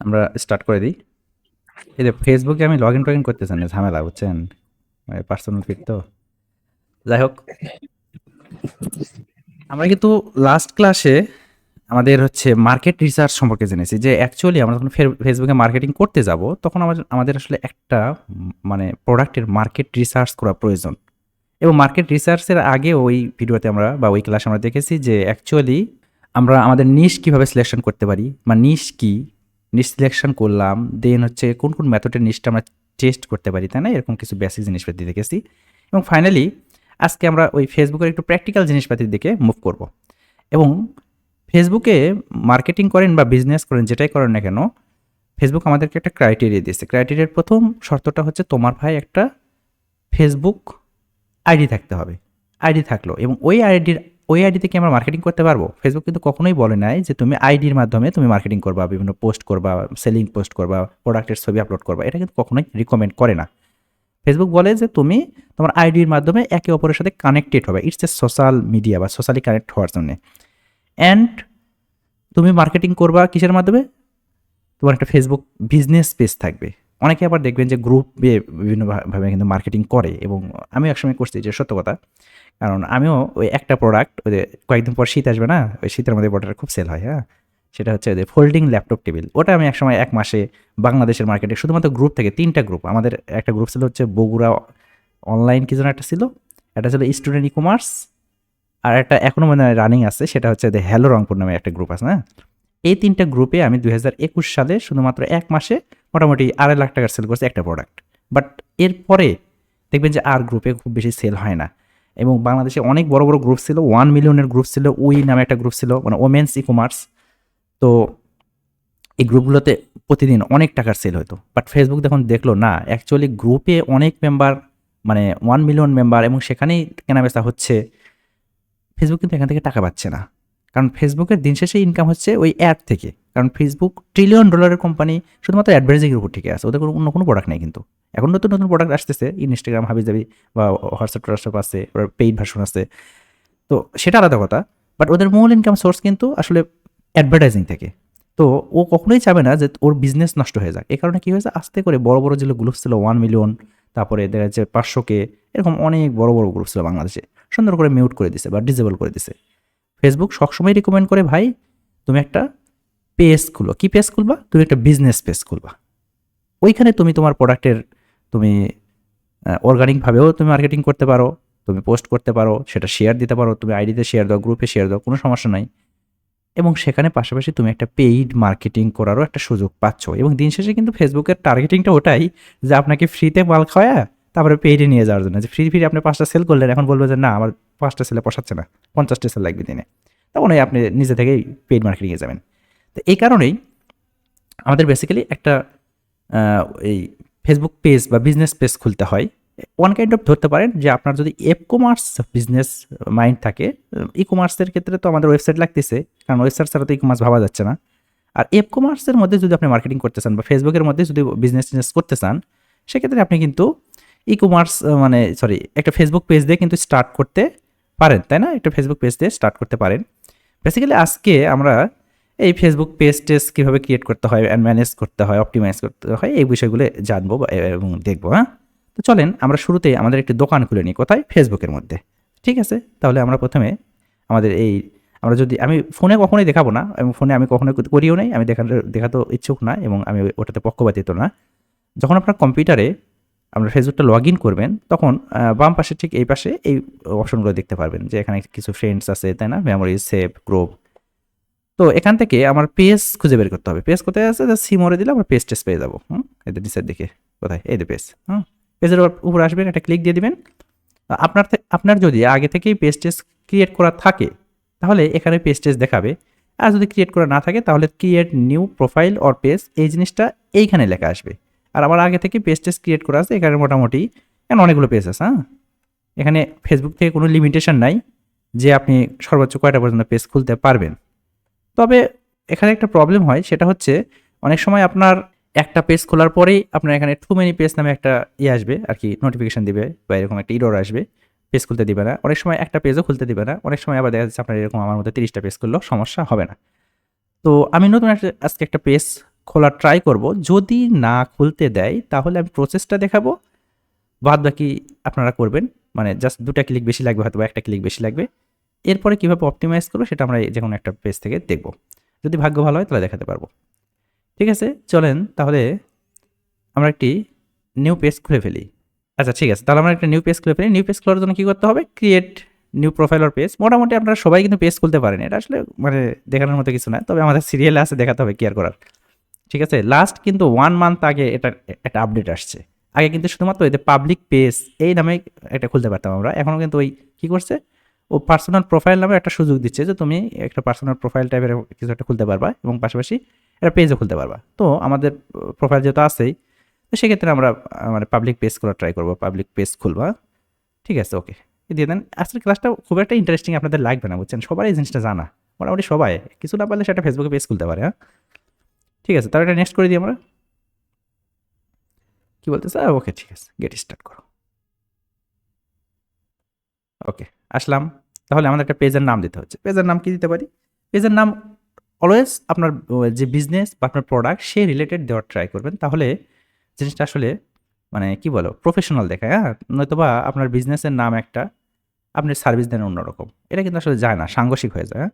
আমরা স্টার্ট করে দিই। এই যে ফেসবুকে আমি লগ ইন করতেছি না, ঝামেলা বুঝছেন, পার্সোনাল ফিট তো। যাই হোক, আমরা কিন্তু লাস্ট ক্লাসে আমাদের হচ্ছে মার্কেট রিসার্চ সম্পর্কে জেনেছি যে অ্যাকচুয়ালি আমরা যখন ফেসবুকে মার্কেটিং করতে যাব তখন আমাদের আসলে একটা মানে প্রোডাক্টের মার্কেট রিসার্চ করা প্রয়োজন। এবং মার্কেট রিসার্চের আগে ওই ভিডিওতে আমরা বা ওই ক্লাসে আমরা দেখেছি যে অ্যাকচুয়ালি আমরা আমাদের নিশ কিভাবে সিলেকশন করতে পারি বা নিশ কি, নিশ সিলেকশন করলাম, দেন হচ্ছে কোন কোন মেথডের নিশটা আমরা টেস্ট করতে পারি, তাই না? এরকম কিছু বেসিক জিনিসপাতি দেখেছি। এবং ফাইনালি আজকে আমরা ওই ফেসবুকের একটু প্র্যাকটিক্যাল জিনিসপাতির দিকে মুভ করব। এবং ফেসবুকে মার্কেটিং করেন বা বিজনেস করেন, যেটাই করেন না কেন, ফেসবুক আমাদেরকে একটা ক্রাইটেরিয়া দিয়েছে। ক্রাইটেরিয়ার প্রথম শর্তটা হচ্ছে তোমার ভাই একটা ফেসবুক আইডি থাকতে হবে। আইডি থাকলো এবং ওই আইডি থেকে আমরা মার্কেটিং করতে পারবো। ফেসবুক কিন্তু কখনোই বলে নাই যে তুমি আইডির মাধ্যমে তুমি মার্কেটিং করবা, বিভিন্ন পোস্ট করবা, সেলিং পোস্ট করবা, প্রোডাক্টের ছবি আপলোড করবা। এটা কিন্তু কখনোই রিকমেন্ড করে না। ফেসবুক বলে যে তুমি তোমার আইডির মাধ্যমে একে অপরের সাথে কানেক্টেড হবে। ইটস এ সোশ্যাল মিডিয়া বা সোশ্যালি কানেক্ট হওয়ার জন্য। অ্যান্ড তুমি মার্কেটিং করবা কিসের মাধ্যমে? তোমার একটা ফেসবুক বিজনেস পেজ থাকবে। অনেকে আবার দেখবেন যে গ্রুপে বিভিন্নভাবে কিন্তু মার্কেটিং করে, এবং আমিও একসময় করছি, যে সত্য কথা। কারণ আমিও ওই একটা প্রোডাক্ট, ওই যে কয়েকদিন পর শীত আসবে না, ওই শীতের মধ্যে প্রোডাক্ট খুব সেল হয়, হ্যাঁ? সেটা হচ্ছে ওই যে ফোল্ডিং ল্যাপটপ টেবিল। ওটা আমি একসময় ১ মাসে বাংলাদেশের মার্কেটে শুধুমাত্র গ্রুপ থেকে ৩টা গ্রুপ, আমাদের একটা গ্রুপ ছিল হচ্ছে বগুড়া অনলাইন কি যেন একটা ছিল, একটা ছিল স্টুডেন্ট ই-কমার্স, আর একটা এখনো মানে রানিং আছে, সেটা হচ্ছে যে হ্যালো রংপুর নামে একটা গ্রুপ আছে, হ্যাঁ? এই ৩টা গ্রুপে আমি ২০২১ সালে শুধুমাত্র ১ মাসে মোটামুটি ২.৫ লাখ টাকার সেল করছি একটা প্রোডাক্ট। বাট এরপরে দেখবেন যে আর গ্রুপে খুব বেশি সেল হয় না। এবং বাংলাদেশে অনেক বড়, বড় গ্রুপ ছিল। 1 মিলিয়নের গ্রুপ ছিল। উই নামে একটা গ্রুপ ছিল, মানে ওমেন্স ই-কমার্স। তো এই গ্রুপগুলোতে প্রতিদিন অনেক টাকার সেল হতো। বাট ফেসবুক যখন দেখলো না, অ্যাকচুয়ালি গ্রুপে অনেক মেম্বার, মানে 1 মিলিয়ন মেম্বার, এবং সেখানেই কেনাবেচা হচ্ছে, ফেসবুক কিন্তু এখান থেকে টাকা পাচ্ছে না। কারণ ফেসবুকের দিন শেষে ইনকাম হচ্ছে ওই অ্যাড থেকে। কারণ ফেসবুক ট্রিলিয়ন ডলারের কোম্পানি, শুধুমাত্র অ্যাডভার্টাইজিংয়ের উপর টিকে আছে। ওদের অন্য কোনো প্রোডাক্ট নেই কিন্তু। এখন নতুন, নতুন প্রোডাক্ট আসতেছে। ইনস্টাগ্রাম হাবিজাবি বা হোয়াটসঅ্যাপ আছে, ওর পেইড ভার্সন আছে। তো সেটা আলাদা কথা। বাট ওদের মূল ইনকাম সোর্স কিন্তু আসলে অ্যাডভার্টাইজিং থেকে। তো ও কখনোই চাবে না যে ওর বিজনেস নষ্ট হয়ে যাক। এ কারণে কি হয়েছে, আস্তে করে বড়, বড় যেগুলো গ্রুপ ছিল 1 মিলিয়ন, তারপরে দেখা যাচ্ছে 500K, এরকম অনেক বড়, বড় গ্রুপ ছিল বাংলাদেশে। সুন্দর করে মিউট করে দিছে বা ডিসেবল করে দিছে। ফেসবুক সবসময় রিকমেন্ড করে, ভাই তুমি একটা পেজ খুলো। কি পেজ খুলবা? তুমি একটা বিজনেস পেজ খুলবা। ওইখানে তুমি তোমার প্রোডাক্টের তুমি অর্গানিকভাবেও তুমি মার্কেটিং করতে পারো, তুমি পোস্ট করতে পারো, সেটা শেয়ার দিতে পারো, তুমি আইডিতে শেয়ার দাও, গ্রুপে শেয়ার দাও, কোনো সমস্যা নাই। এবং সেখানে পাশাপাশি তুমি একটা পেইড মার্কেটিং করারও একটা সুযোগ পাচ্ছ। এবং দিন শেষে কিন্তু ফেসবুকের টার্গেটিংটা ওটাই, যে আপনাকে ফ্রিতে মাল খাওয়া তারপরে পেইডে নিয়ে যাওয়ার জন্য। যে ফ্রি আপনি 5টা সেল করলেন, এখন বলবে যে না আমার 5টা সেলে পোষাচ্ছে না, 50টা সেল লাগবে দিনে। তখন ওই আপনি নিজে থেকেই পেইড মার্কেটিংয়ে যাবেন। তো এই কারণেই আমাদের বেসিক্যালি একটা এই ফেসবুক পেজ বা বিজনেস পেজ খুলতে হয়। ওয়ান কাইন্ড অফ ধরতে পারেন যে আপনার যদি কমার্স বিজনেস মাইন্ড থাকে, ই-কমার্সের ক্ষেত্রে তো আমাদের ওয়েবসাইট লাগতেছে, কারণ ওয়েবসাইট ছাড়া তো ই-কমার্স ভাবা যাচ্ছে না। আর কমার্সের মধ্যে যদি আপনি মার্কেটিং করতে চান বা ফেসবুকের মধ্যে যদি বিজনেস করতে চান, সেক্ষেত্রে আপনি কিন্তু ই-কমার্স মানে সরি একটা ফেসবুক পেজ দিয়ে কিন্তু স্টার্ট করতে পারেন, তাই না? একটা ফেসবুক পেজ দিয়ে স্টার্ট করতে পারেন। বেসিক্যালি আজকে আমরা এই ফেসবুক পেজ টেজ কীভাবে ক্রিয়েট করতে হয় অ্যান্ড ম্যানেজ করতে হয়, অপটিমাইজ করতে হয়, এই বিষয়গুলো জানবো এবং দেখবো, হ্যাঁ? তো চলেন আমরা শুরুতেই আমাদের একটি দোকান খুলে নিই। কোথায়? ফেসবুকের মধ্যে। ঠিক আছে? তাহলে আমরা প্রথমে আমাদের আমরা যদি আমি ফোনে কখনোই দেখাবো না, এবং ফোনে আমি কখনোই করিও নাই, আমি দেখাতেও ইচ্ছুক না, এবং আমি ওটাতে পক্ষপাতিত্ব না। যখন আপনার কম্পিউটারে আপনার ফেসবুকটা লগ ইন করবেন, তখন বাম পাশে ঠিক এই পাশে এই অপশনগুলো দেখতে পারবেন, যে এখানে কিছু ফ্রেন্ডস আছে, তাই না? Memories, save, group. তো এখান থেকে আমার পেজ খুঁজে বের করতে হবে। পেজ কোথায় আছে? সিমোরে দিলে আমরা পেজ টেস্ট পেয়ে যাবো। এদের নিচের দিকে কোথায়? এই যে পেজ। পেজের উপর আসবেন, একটা ক্লিক দিয়ে দিবেন। আপনার যদি আগে থেকেই পেজ টেস্ট ক্রিয়েট করা থাকে, তাহলে এখানে পেজ টেস্ট দেখাবে। আর যদি ক্রিয়েট করা না থাকে, তাহলে create new profile or page, এই জিনিসটা এইখানে লেখা আসবে। আর আমার আগে থেকে পেজ টেস্ট ক্রিয়েট করা আছে, এখানে মোটামুটি এখানে অনেকগুলো পেজ আছে, হ্যাঁ? এখানে ফেসবুক থেকে কোনো লিমিটেশন নাই যে আপনি সর্বোচ্চ কয়টা পর্যন্ত পেজ খুলতে পারবেন। তবে এখানে একটা প্রবলেম হয়, সেটা হচ্ছে অনেক সময় আপনার একটা পেজ খোলার পরেই আপনার এখানে টু মেনি পেজ নামে একটা আসবে আর কি, নোটিফিকেশন দিবে বা এরকম একটা ইরর আসবে, পেজ খুলতে দিবে না। অনেক সময় একটা পেজও খুলতে দিবে না। অনেক সময় আবার দেখা যাচ্ছে আপনার এরকম আমার মধ্যে 30টা পেজ খুললেও সমস্যা হবে না। তো আমি নতুন আজকে একটা পেজ খোলার ট্রাই করব। যদি না খুলতে দেয় তাহলে আমি প্রসেসটা দেখাবো, বাদ বাকি আপনারা করবেন। মানে জাস্ট ২টা ক্লিক বেশি লাগবে, হয়তো ১টা ক্লিক বেশি লাগবে। এরপরে কীভাবে অপটিমাইজ করবো সেটা আমরা যে কোনো একটা পেজ থেকে দেখব। যদি ভাগ্য ভালো হয় তাহলে দেখাতে পারবো। ঠিক আছে, চলেন তাহলে আমরা একটি নিউ পেজ খুলে ফেলি। আচ্ছা ঠিক আছে, তাহলে আমরা একটা নিউ পেজ খুলে ফেলি। নিউ পেজ খোলার জন্য কী করতে হবে? Create new profile or page. মোটামুটি আপনারা সবাই কিন্তু পেজ খুলতে পারেন, এটা আসলে মানে দেখানোর মতো কিছু না, তবে আমাদের সিরিয়ালে আছে দেখাতে হবে, কেয়ার করার। ঠিক আছে, লাস্ট কিন্তু 1 মান্থ আগে এটা একটা আপডেট আসছে। আগে কিন্তু শুধুমাত্র এতে পাবলিক পেজ এই নামে একটা খুলতে পারতাম আমরা। এখনও কিন্তু ওই কী করছে, ও পার্সোনাল প্রোফাইল নামে একটা সুযোগ দিচ্ছে যে তুমি একটা পার্সোনাল প্রোফাইল টাইপের কিছু একটা খুলতে পারবা এবং পাশাপাশি একটা পেজও খুলতে পারবা। তো আমাদের প্রোফাইল যেহেতু আছেই, তো সেক্ষেত্রে আমরা মানে পাবলিক পেজ খোলার ট্রাই করবো, পাবলিক পেজ খুলবা। ঠিক আছে, ওকে দিয়ে দেন। আজকের ক্লাসটা খুব একটা ইন্টারেস্টিং আপনাদের লাগবে না, বুঝছেন, সবাই এই জিনিসটা জানা, মোটামুটি সবাই কিছু না পারলে সেটা ফেসবুকে পেজ খুলতে পারে। হ্যাঁ ঠিক আছে, তাহলে এটা নেক্সট করে দিই আমরা। কী বলতে স্যার? ওকে ঠিক আছে, গেট স্টার্ট করো। ওকে আসলাম। তাহলে আমাদের একটা পেজের নাম দিতে হচ্ছে। পেজের নাম কি দিতে পারি? পেজের নাম অলওয়েজ আপনার যে বিজনেস বা আপনার প্রোডাক্ট সে রিলেটেড দেওয়ার ট্রাই করবেন, তাহলে জিনিসটা আসলে মানে কি বলো প্রফেশনাল দেখায়। হ্যাঁ, নয়তোবা আপনার বিজনেসের নাম একটা, আপনি সার্ভিস দেন অন্যরকম, এটা কিন্তু আসলে যায় না, সাংঘর্ষিক হয়ে যায়। হ্যাঁ,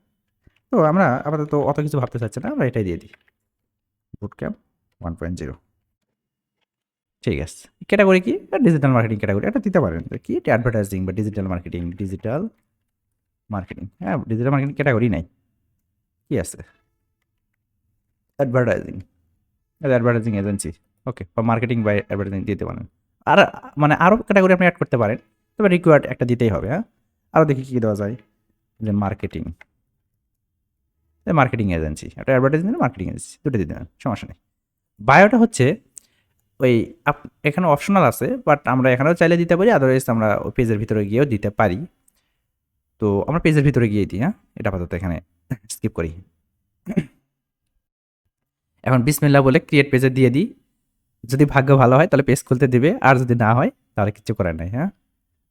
তো আমরা আপাতত অত কিছু ভাবতে চাচ্ছি না, আমরা এটাই দিয়ে দিই, বুট ক্যাম্প 1.0। ঠিক আছে, ক্যাটাগরি কি? ডিজিটাল মার্কেটিং ক্যাটাগরি এটা দিতে পারেন। কি অ্যাডভার্টাইজিং বা ডিজিটাল মার্কেটিং, ডিজিটাল মার্কেটিং। হ্যাঁ, ডিজিটাল মার্কেটিং ক্যাটাগরি নাই, কি আছে? Advertising, advertising agency. ওকে, বা মার্কেটিং বা অ্যাডভার্টাইজিং দিতে পারেন। আর মানে আরও ক্যাটাগরি আপনি অ্যাড করতে পারেন, তবে রিকোয়ার্ড একটা দিতেই হবে। হ্যাঁ, আরও দেখি কী দেওয়া যায়, যে মার্কেটিং, মার্কেটিং এজেন্সি, একটা অ্যাডভার্টাইজিং মার্কেটিং এজেন্সি, দুটো দিতে পারেন, সমস্যা নেই। বায়োটা হচ্ছে ওই এখানে অপশনাল আছে, বাট আমরা এখানেও চাইলে দিতে পারি, আদারওয়াইজ আমরা ওই পেজের ভিতরে গিয়েও দিতে পারি। তো আমরা পেজের ভিতরে গিয়ে দিই। হ্যাঁ, এটা আপাতত এখানে স্কিপ করি। এখন বিসমিল্লাহ বলে ক্রিয়েট পেজে দিয়ে দিই। যদি ভাগ্য ভালো হয় তাহলে পেজ খুলতে দিবে, আর যদি না হয় তাহলে কিছু করার নাই। হ্যাঁ,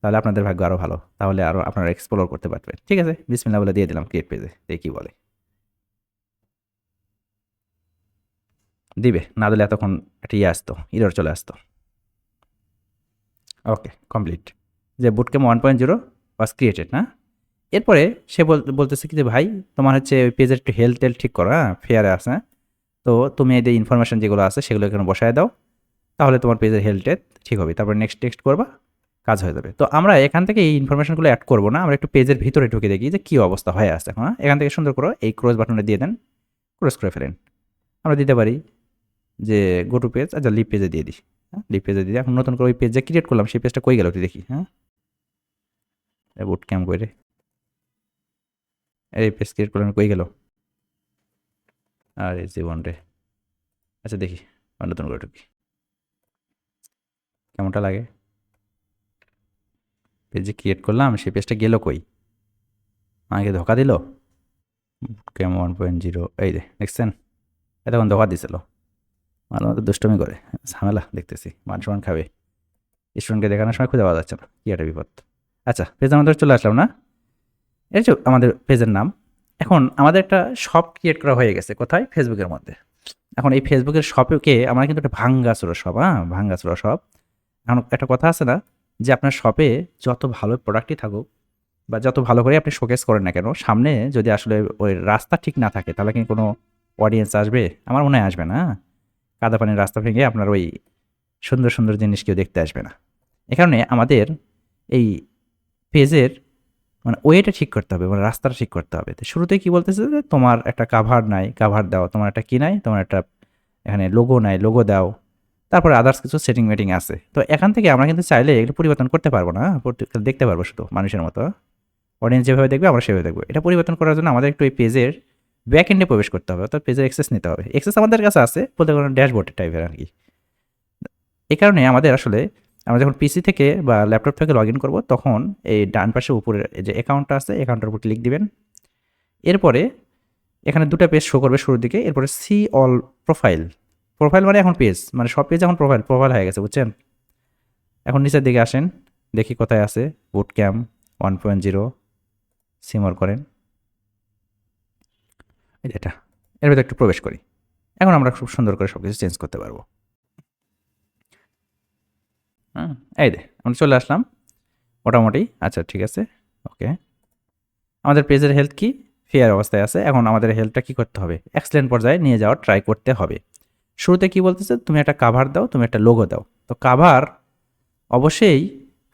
তাহলে আপনাদের ভাগ্য আরও ভালো, তাহলে আরও আপনারা এক্সপ্লোর করতে পারবেন। ঠিক আছে, বিসমিল্লাহ বলে দিয়ে দিলাম ক্রিয়েট পেজে, এই কী বলে দিবে, না দিলে এতক্ষণ একটা ইয়ে আসতো, ইরর চলে আসতো। ওকে কমপ্লিট, যে বুটক্যাম্প 1.0 ওয়াজ ক্রিয়েটেড না। এরপরে সে বলতেছে কি যে ভাই তোমার হচ্ছে ওই পেজের একটু হেলথ টেলথ ঠিক করো, হ্যাঁ ফেয়ারে আছে, তো তুমি এই ইনফরমেশন যেগুলো আছে সেগুলো এখানে বসায় দাও, তাহলে তোমার পেজের হেলথ টেলথ ঠিক হবে। তারপর নেক্সট টেক্সট করবা, কাজ হয়ে যাবে। তো আমরা এখান থেকে এই ইনফরমেশনগুলো অ্যাড করবো না, আমরা একটু পেজের ভিতরে ঢুকে দেখি যে কী অবস্থা হয়ে আসছে। হ্যাঁ, এখান থেকে সুন্দর করে এই ক্রস বাটনে দিয়ে দেন, ক্রস করে ফেলেন। আমরা দিতে পারি যে গো টু পেজ, আচ্ছা লিভ পেজে দিয়ে দিই। হ্যাঁ, লিভ পেজে দিয়ে এখন নতুন করে ওই পেজ যে ক্রিয়েট করলাম সেই পেজটা কই গেল একটু দেখি। হ্যাঁ, বুট ক্যাম্প করে এই পেজ ক্রিয়েট করলাম, কই গেল? আর এই জীবন রে। আচ্ছা দেখি নতুন করে ঢুকি, কেমনটা লাগে। পেজ যে ক্রিয়েট করলাম সেই পেজটা গেল কই? আমাকে ধোকা দিল। কেমন 1.0 এই যে দেখছেন, এতক্ষণ ধোকা দিছিল, মাঝে মধ্যে দুষ্টমি করে, ঝামেলা দেখতেছি, মান সম্মান খাবে। স্টুডেন্টকে দেখানোর সময় খুঁজে পাওয়া যাচ্ছে না, কি একটা বিপদ। আচ্ছা, পেজের মধ্যে চলে আসলাম না, এই যে আমাদের পেজের নাম। এখন আমাদের একটা শপ ক্রিয়েট করা হয়ে গেছে, কোথায়? ফেসবুকের মধ্যে। এখন এই ফেসবুকের শপকে আমরা কিন্তু একটা ভাঙ্গাচোরা শপ, হ্যাঁ ভাঙ্গাচোরা শপ। এখন একটা কথা আছে না, যে আপনার শপে যত ভালো প্রোডাক্টই থাকুক বা যত ভালো করে আপনি শোকেস করেন না কেন, সামনে যদি আসলে ওই রাস্তা ঠিক না থাকে তাহলে কি কোনো অডিয়েন্স আসবে? আমার মনে হয় আসবে না। কাদা পানির রাস্তা ভেঙে আপনার ওই সুন্দর সুন্দর জিনিস কেউ দেখতে আসবে না। এ কারণে আমাদের এই পেজের মানে ওয়েটা ঠিক করতে হবে, মানে রাস্তাটা ঠিক করতে হবে। তো শুরুতেই কী বলতেছে যে তোমার একটা কাভার নাই, কাভার দাও। তোমার একটা কী নাই, তোমার একটা এখানে লোগো নাই, লোগো দাও। তারপরে আদার্স কিছু সেটিং মেটিং আছে। তো এখান থেকে আমরা কিন্তু চাইলে এগুলো পরিবর্তন করতে পারবো না, দেখতে পারবো শুধু মানুষের মতো। অডিয়েন্স যেভাবে দেখবে আমরা সেভাবে দেখবো। এটা পরিবর্তন করার জন্য আমাদের একটু এই পেজের ব্যাক এন্ডে প্রবেশ করতে হবে, অর্থাৎ পেজের অ্যাক্সেস নিতে হবে। অ্যাক্সেস আমাদের কাছে আছে বলতে পারেন ড্যাশবোর্ড টাইপের আর কি। এই কারণে আমাদের আসলে আমরা যখন পিসি থেকে বা ল্যাপটপ থেকে লগ ইন করবো, তখন এই ডান পাশে উপরে যে অ্যাকাউন্টটা আছে, অ্যাকাউন্টের উপর ক্লিক দিবেন। এরপরে এখানে দুটো পেজ শো করবে শুরুর দিকে, এরপরে সি অল প্রোফাইল। প্রোফাইল মানে এখন পেজ, মানে সব পেজ এখন প্রোফাইল প্রোফাইল হয়ে গেছে, বুঝছেন। এখন নিচের দিকে আসেন, দেখি কোথায় আছে বুট ক্যাম্প 1.0, সিমর করেন, এটা এর ভিতরে একটু প্রবেশ করি। এখন আমরা খুব সুন্দর করে সব কিছু চেঞ্জ করতে পারবো। হ্যাঁ, এই আমরা চলে আসলাম মোটামুটি। আচ্ছা ঠিক আছে, ওকে। আমাদের পেজের হেলথ কি ফেয়ার অবস্থায় আছে। এখন আমাদের হেলথটা কি করতে হবে, এক্সেলেন্ট পর্যায়ে নিয়ে যাওয়ার ট্রাই করতে হবে। শুরুতে কি বলতেছে, তুমি একটা কাভার দাও, তুমি একটা লোগো দাও। তো কাভার অবশ্যই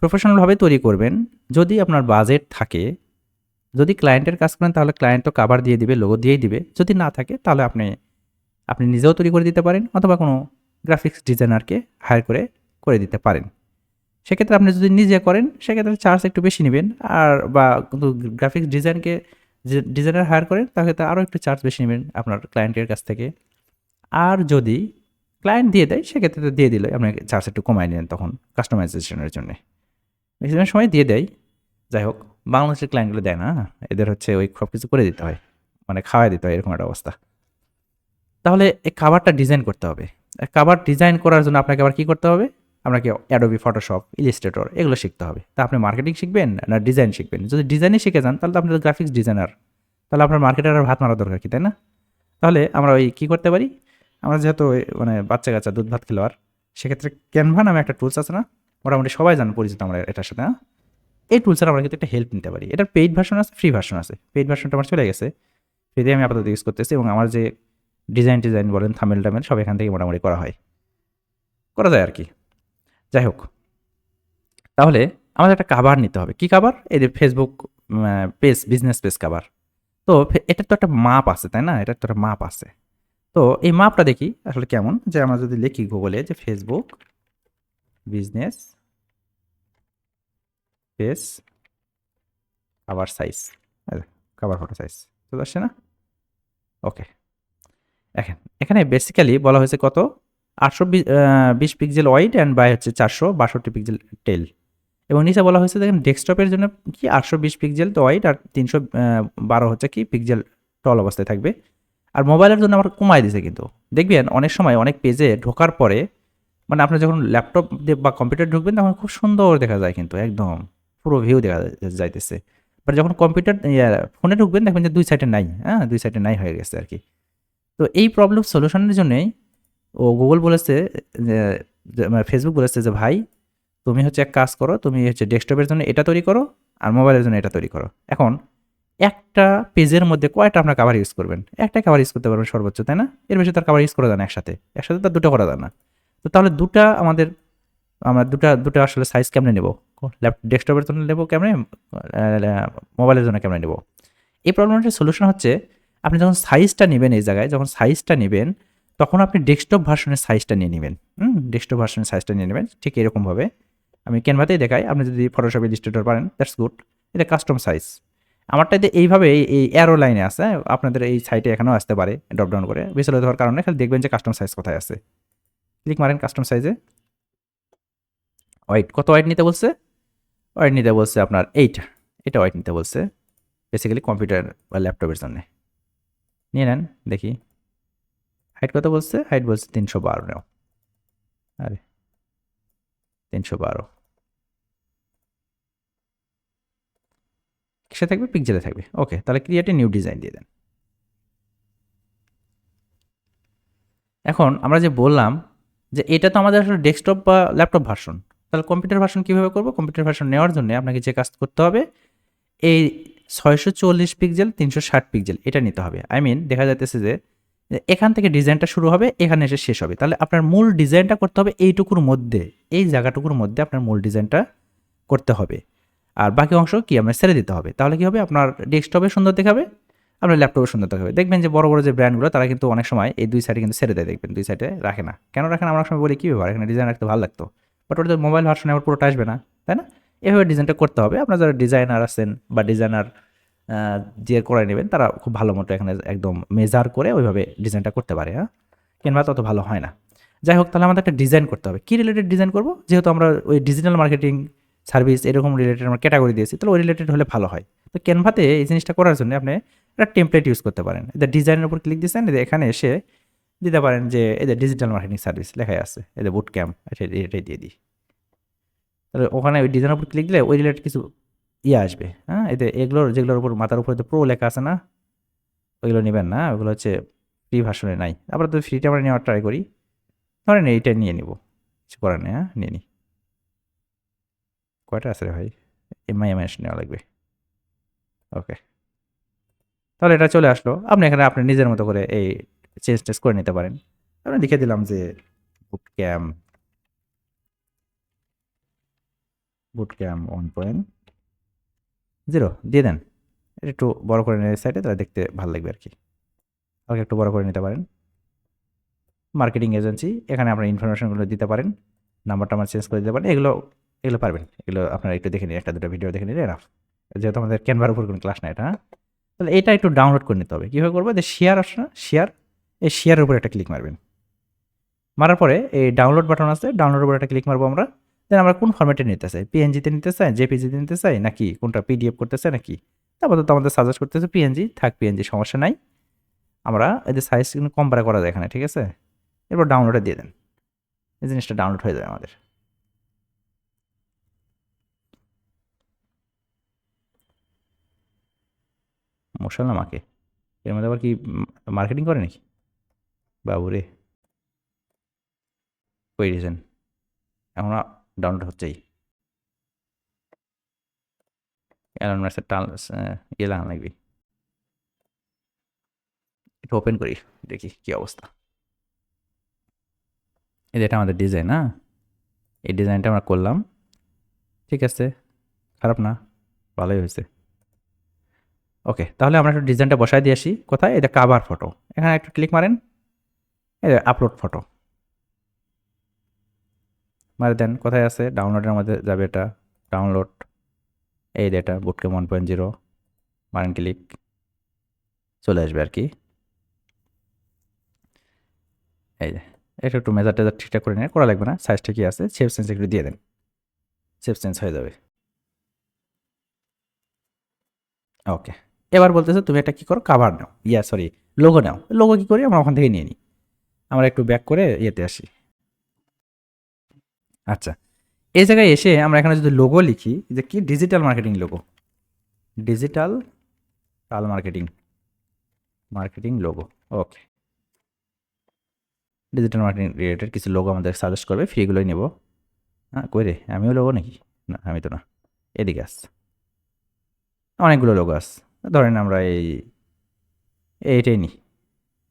প্রফেশনালভাবে তৈরি করবেন। যদি আপনার বাজেট থাকে, যদি ক্লায়েন্টের কাজ করেন তাহলে ক্লায়েন্ট তো কাভার দিয়ে দিবে, লোগো দিয়েই দিবে। যদি না থাকে তাহলে আপনি নিজেও তৈরি করে দিতে পারেন, অথবা কোনো গ্রাফিক্স ডিজাইনারকে হায়ার করে দিতে পারেন। সেক্ষেত্রে আপনি যদি নিজে করেন সেক্ষেত্রে চার্জ একটু বেশি নেবেন, আর বা কিন্তু গ্রাফিক্স ডিজাইনার হায়ার করেন তাহলে আরও একটু চার্জ বেশি নেবেন আপনার ক্লায়েন্টের কাছ থেকে। আর যদি ক্লায়েন্ট দিয়ে দেয় সেক্ষেত্রে তো দিয়ে দিলে আপনি চার্জ একটু কমায় নেন তখন কাস্টমাইজেশনের জন্য। ম্যাক্সিমাম সময় দিয়ে দেয়। যাই হোক, বাংলাদেশের ক্লায়েন্টগুলো দেয় না, এদের হচ্ছে ওই সব কিছু করে দিতে হয়, মানে খাওয়াই দিতে হয়, এরকম একটা অবস্থা। তাহলে এই কাভারটা ডিজাইন করতে হবে। কাভার ডিজাইন করার জন্য আপনাকে আবার কী করতে হবে, আপনাকে অ্যাডোবি ফটোশপ, ইলাস্ট্রেটর এগুলো শিখতে হবে। তা আপনি মার্কেটিং শিখবেন না ডিজাইন শিখবেন? যদি ডিজাইনই শিখে যান তাহলে তো আপনি গ্রাফিক্স ডিজাইনার, তাহলে আপনার মার্কেটার আর ভাত মারা দরকার কি, তাই না? তাহলে আমরা ওই কী করতে পারি, আমরা যেহেতু মানে বাচ্চা কাচ্চা দুধ ভাত খেলোয়াড়, সেক্ষেত্রে ক্যানভা নামে একটা টুলস আছে না, মোটামুটি সবাই জানেন, পরিচিত আমরা এটার সাথে। এই টুলসের আমরা কিন্তু একটা হেল্প নিতে পারি। এটার পেইড ভার্সন আছে, ফ্রি ভার্সন আছে। পেইড ভার্সনটা আমার চলে গেছে, ফ্রিতে আমি আপাতত ইউজ করতেছি, এবং আমার যে ডিজাইন বলেন, থামেল টামেল সব এখান থেকে মোটামুটি করা যায় আর কি। যাই হোক, তাহলে আমাদের একটা কাভার নিতে হবে। কি কাভার? এই যে Facebook page, business page cover. তো এটার তো একটা মাপ আছে, তাই না? এটার তো একটা মাপ আছে। তো এই মাপটা দেখি আসলে কেমন, যে আমরা যদি লিখি গুগলে যে Facebook business page cover size, cover photo size চলে আসছে না? ওকে, এখানে বেসিক্যালি বলা হয়েছে কত, 820 পিক্সেল ওয়াইড অ্যান্ড বাই হচ্ছে 462 পিক্সেল টেল। এবং নিচে বলা হয়েছে দেখেন ডেস্কটপের জন্য কি 820 পিক্সেল তো ওয়াইড, আর 312 হচ্ছে কি পিক্সেল টল অবস্থায় থাকবে। আর মোবাইলের জন্য আমার কমায় দিয়েছে কিন্তু। দেখবেন অনেক সময় অনেক পেজে ঢোকার পরে, মানে আপনি যখন ল্যাপটপ বা কম্পিউটার ঢুকবেন তখন খুব সুন্দর দেখা যায়, কিন্তু একদম পুরো ভিউ দেখা যাইতেছে। বাট যখন কম্পিউটার ফোনে ঢুকবেন দেখবেন যে দুই সাইডে নাই, হ্যাঁ, দুই সাইডে নাই হয়ে গেছে আর কি। তো এই প্রবলেম সলিউশনের জন্যই গুগল বলেছে ফেসবুক বলেছে যে ভাই, তুমি হচ্ছে এক কাজ করো, তুমি হচ্ছে ডেস্কটপের জন্য এটা তৈরি করো আর মোবাইলের জন্য এটা তৈরি করো। এখন একটা পেজের মধ্যে কয়টা আপনার কাভার ইউজ করবেন? একটা কাভার ইউজ করতে পারবেন সর্বোচ্চ, তাই না? এর বেশি তার কাভার ইউজ করা যায় না একসাথে তার দুটো করা যায় না। তো তাহলে আমরা দুটা আসলে সাইজ কেমনে নেব? ডেস্কটপের জন্য নেবো কেমনে, মোবাইলের জন্য কেমনে নেব? এই প্রবলেমটার সলিউশন হচ্ছে, আপনি যখন সাইজটা নেবেন, এই জায়গায় যখন সাইজটা নেবেন তখন আপনি ডেস্কটপ ভার্সনের সাইজটা নিয়ে নেবেন। ডেস্কটপ ভার্সনের সাইজটা নিয়ে নেবেন ঠিক এরকমভাবে। আমি ক্যানভাতেই দেখাই, আপনি যদি ফটোশপ ইলাস্ট্রেটর পারেন দ্যাটস গুড। এটা কাস্টম সাইজ। আমারটাতে এইভাবে এই অ্যারো লাইনে আছে, আপনাদের এই সাইটে এখানেও আসতে পারে ড্রপ ডাউন করে, বিচলিত হওয়ার কারণে খালি দেখবেন যে কাস্টম সাইজ কোথায় আছে, ক্লিক মারেন কাস্টম সাইজে। ওয়াইড কত ওয়াইড নিতে বলছে? ওয়াইড নিতে বলছে আপনার এটা ওয়াইড নিতে বলছে, বেসিক্যালি কম্পিউটার বা ল্যাপটপের জন্য। নিয়ে নেন দেখি হাইট কত বলছে, হাইট বলছে 312 নাও। আরে 312 কিসে থাকবে? পিকজেলে থাকবে। ওকে, তাহলে ক্রিয়েট এ নিউ ডিজাইন দিয়ে দেন। এখন আমরা যে বললাম যে এটা তো আমাদের আসলে ডেস্কটপ বা ল্যাপটপ ভার্সন, তাহলে কম্পিউটার ভার্সন কীভাবে করবো? কম্পিউটার ভার্সন নেওয়ার জন্য আপনাকে যে কাজ করতে হবে, এই 640 পিক্সেল 360 পিক্সেল এটা নিতে হবে। আই মিন দেখা যাইতেছে যে এখান থেকে ডিজাইনটা শুরু হবে, এখানে এসে শেষ হবে। তাহলে আপনার মূল ডিজাইনটা করতে হবে এইটুকুর মধ্যে, এই জায়গাটুকুর মধ্যে আপনার মূল ডিজাইনটা করতে হবে। আর বাকি অংশ কি আপনার ছেড়ে দিতে হবে। তাহলে কি হবে, আপনার ডেস্কটপে সুন্দর দেখাবে, আপনার ল্যাপটপে সুন্দর দেখাবে। দেখবেন যে বড় বড় যে ব্র্যান্ডগুলো তারা কিন্তু অনেক সময় এই দুই সাইডে কিন্তু ছেড়ে দেয়, দেখবেন দুই সাইডে রাখে না। কেন রাখে না? আমরা সময় বলি কী ব্যাপার, এখানে ডিজাইন রাখতে ভালো লাগতো, বাট ওটা মোবাইল ভার্সনে আবার পুরোটা আসবে না, তাই না? এভাবে ডিজাইনটা করতে হবে। আপনার যারা ডিজাইনার আছেন বা ডিজাইনার যে করে নেবেন তারা খুব ভালো মতো এখানে একদম মেজার করে ওইভাবে ডিজাইনটা করতে পারে। হ্যাঁ, ক্যানভা তত ভালো হয় না। যাই হোক, তাহলে আমাদের একটা ডিজাইন করতে হবে। কী রিলেটেড ডিজাইন করবো? যেহেতু আমরা ওই ডিজিটাল মার্কেটিং সার্ভিস এরকম রিলেটেড আমরা ক্যাটাগরি দিয়েছি, তাহলে ওই রিলেটেড হলে ভালো হয়। তো ক্যানভাতে এই জিনিসটা করার জন্য আপনি একটা টেমপ্লেট ইউজ করতে পারেন। এদের ডিজাইনের উপর ক্লিক দিচ্ছেন, এখানে এসে দিতে পারেন যে এদের ডিজিটাল মার্কেটিং সার্ভিস লেখাই আছে, এদের বুট ক্যাম্প, এটাই দিয়ে দিই। তাহলে ওখানে ওই ডিজাইনের উপর ক্লিক দিলে ওই রিলেটেড কিছু আসবে। হ্যাঁ, যেগুলোর উপর মাথার উপরে প্রো লেখা আছে না, ওইগুলো নেবেন না, ওইগুলো হচ্ছে ফ্রি ভার্সনে নাই, আবার তো ফ্রিটা আমরা নেওয়ার ট্রাই করি। ধরেন এইটা নিয়ে নিব, কিছু করার নেই, হ্যাঁ নিয়ে নিই। কয়টা আছে রে ভাই? এমআইএমএস নেওয়া লাগবে। ওকে, তাহলে এটা চলে আসলো। আপনি এখানে আপনি নিজের মতো করে এই চেঞ্জ টেস করে নিতে পারেন। আমি লিখে দিলাম যে বুটক্যাম্প 1.0 দিয়ে দেন। এটা একটু বড় করে নিয়ে সাইডে, তাহলে দেখতে ভালো লাগবে আর কি। হালকা একটু বড় করে নিতে পারেন। মার্কেটিং এজেন্সি, এখানে আপনার ইনফরমেশনগুলো দিতে পারেন, নাম্বারটা আমার চেঞ্জ করে দিতে পারেন। এগুলো এগুলো পারবেন, এগুলো আপনারা একটু দেখে নিন, একটা দুটো ভিডিও দেখে নিলে এনাফ। যেহেতু আমাদের ক্যানভার উপর কোনো ক্লাস না এটা, হ্যাঁ? তাহলে এটা একটু ডাউনলোড করে নিতে হবে। কীভাবে করবো? যে শেয়ার আসে না, শেয়ার, এই শেয়ারের উপর একটা ক্লিক মারবেন। মারার পরে এই ডাউনলোড বাটন আছে, ডাউনলোডের উপর একটা ক্লিক মারবো আমরা। দেন আমরা কোন ফরম্যাটে নিতে চাই, পিএনজিতে নিতে চাই, জেপিজিতে নিতে চাই, নাকি কোনটা পিডিএফ করতে চাই নাকি। তারপর তো আমাদের সাজেস্ট করতেছে পিএনজি, থাক পিএনজি, সমস্যা নাই। আমরা এদের সাইজ কিন্তু কম্পেয়ার করা যায় এখানে, ঠিক আছে। এরপর ডাউনলোডে দিয়ে দেন, এই জিনিসটা ডাউনলোড হয়ে যাবে আমাদের। মশাল আমাকে এর মধ্যে আবার কি মার্কেটিং করে নাকি বাবুরে? ওই রিজন এখন ডাউনলোড হচ্ছেই। অ্যালন মাস্কের টাল ইয়ে লাগানো লাগবে। একটু ওপেন করি, দেখি কি অবস্থা। এটা আমাদের ডিজাইন, না? এই ডিজাইনটা আমরা করলাম, ঠিক আছে, খারাপ না, ভালোই হয়েছে। ওকে, তাহলে আমরা একটু ডিজাইনটা বসাই দিয়ে আসি। কোথায়? এটা কাভার ফটো, এখানে একটু ক্লিক মারেন, এই আপলোড ফটো মারে দেন। কোথায় আছে? ডাউনলোডের মধ্যে যাবে এটা, ডাউনলোড, এই ডেটা বুটক্যাম্প 1.0 মারেন, ক্লিক, চলে আসবে আর কি। এই যে এটা একটু মেজার টেজার ঠিকঠাক করে নিয়ে করা লাগবে না, সাইজ ঠিকই আছে। শেপ চেঞ্জ একটু দিয়ে দেন, শেপ চেঞ্জ হয়ে যাবে। ওকে, এবার বলতেছে তুমি একটা কী করো, কাভার নাও, সরি, লোগো নাও। লোগো কী করি আমরা ওখান থেকে নিয়ে নিই। আমরা একটু ব্যাক করে ইয়েতে আসি। আচ্ছা, এই জায়গায় এসে আমরা এখানে যদি লোগো লিখি, যে কি ডিজিটাল মার্কেটিং লোগো, ডিজিটাল টাল মার্কেটিং লোগো। ওকে, ডিজিটাল মার্কেটিং রিলেটেড কিছু লোগো আমাদের সাজেস্ট করবে, ফ্রিগুলোই নেব। হ্যাঁ, কই রে, আমিও লোগো নাকি? না, আমি তো না, এদিকে আস, অনেকগুলো লোগো আস। ধরেন আমরা এইটাই নিই,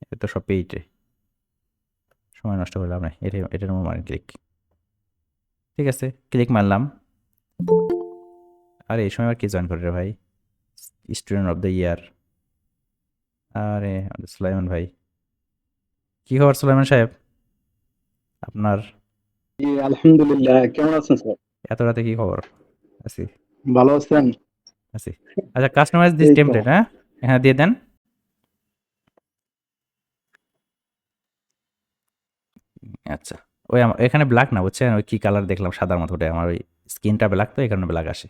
এটা তো সব পেইটে, সময় নষ্ট করলাম না, এটা নেবো, মানে ক্লিক, ঠিক আছে, ক্লিক মারলাম। আরে এই সময় আর কি জয়েন করে রে ভাই, স্টুডেন্ট অফ দ্য ইয়ার, আরে আমাদের সুলাইমান ভাই। কি খবর সুলাইমান সাহেব আপনার? জি, আলহামদুলিল্লাহ। কেমন আছেন স্যার? এত রাতে কি খবর? আছি, ভালো আছেন? আছি। আচ্ছা, কাস্টমাইজ দিস এই তো। টেমপ্লেট, হ্যাঁ, এখানে দিয়ে দেন। আচ্ছা, ওই এখানে ব্ল্যাক না, বুঝছেন, ওই কি কালার দেখলাম সাদার মতো, ওটা আমার ওই স্কিনটা ব্ল্যাক, তো এই কারণে ব্ল্যাক আসে।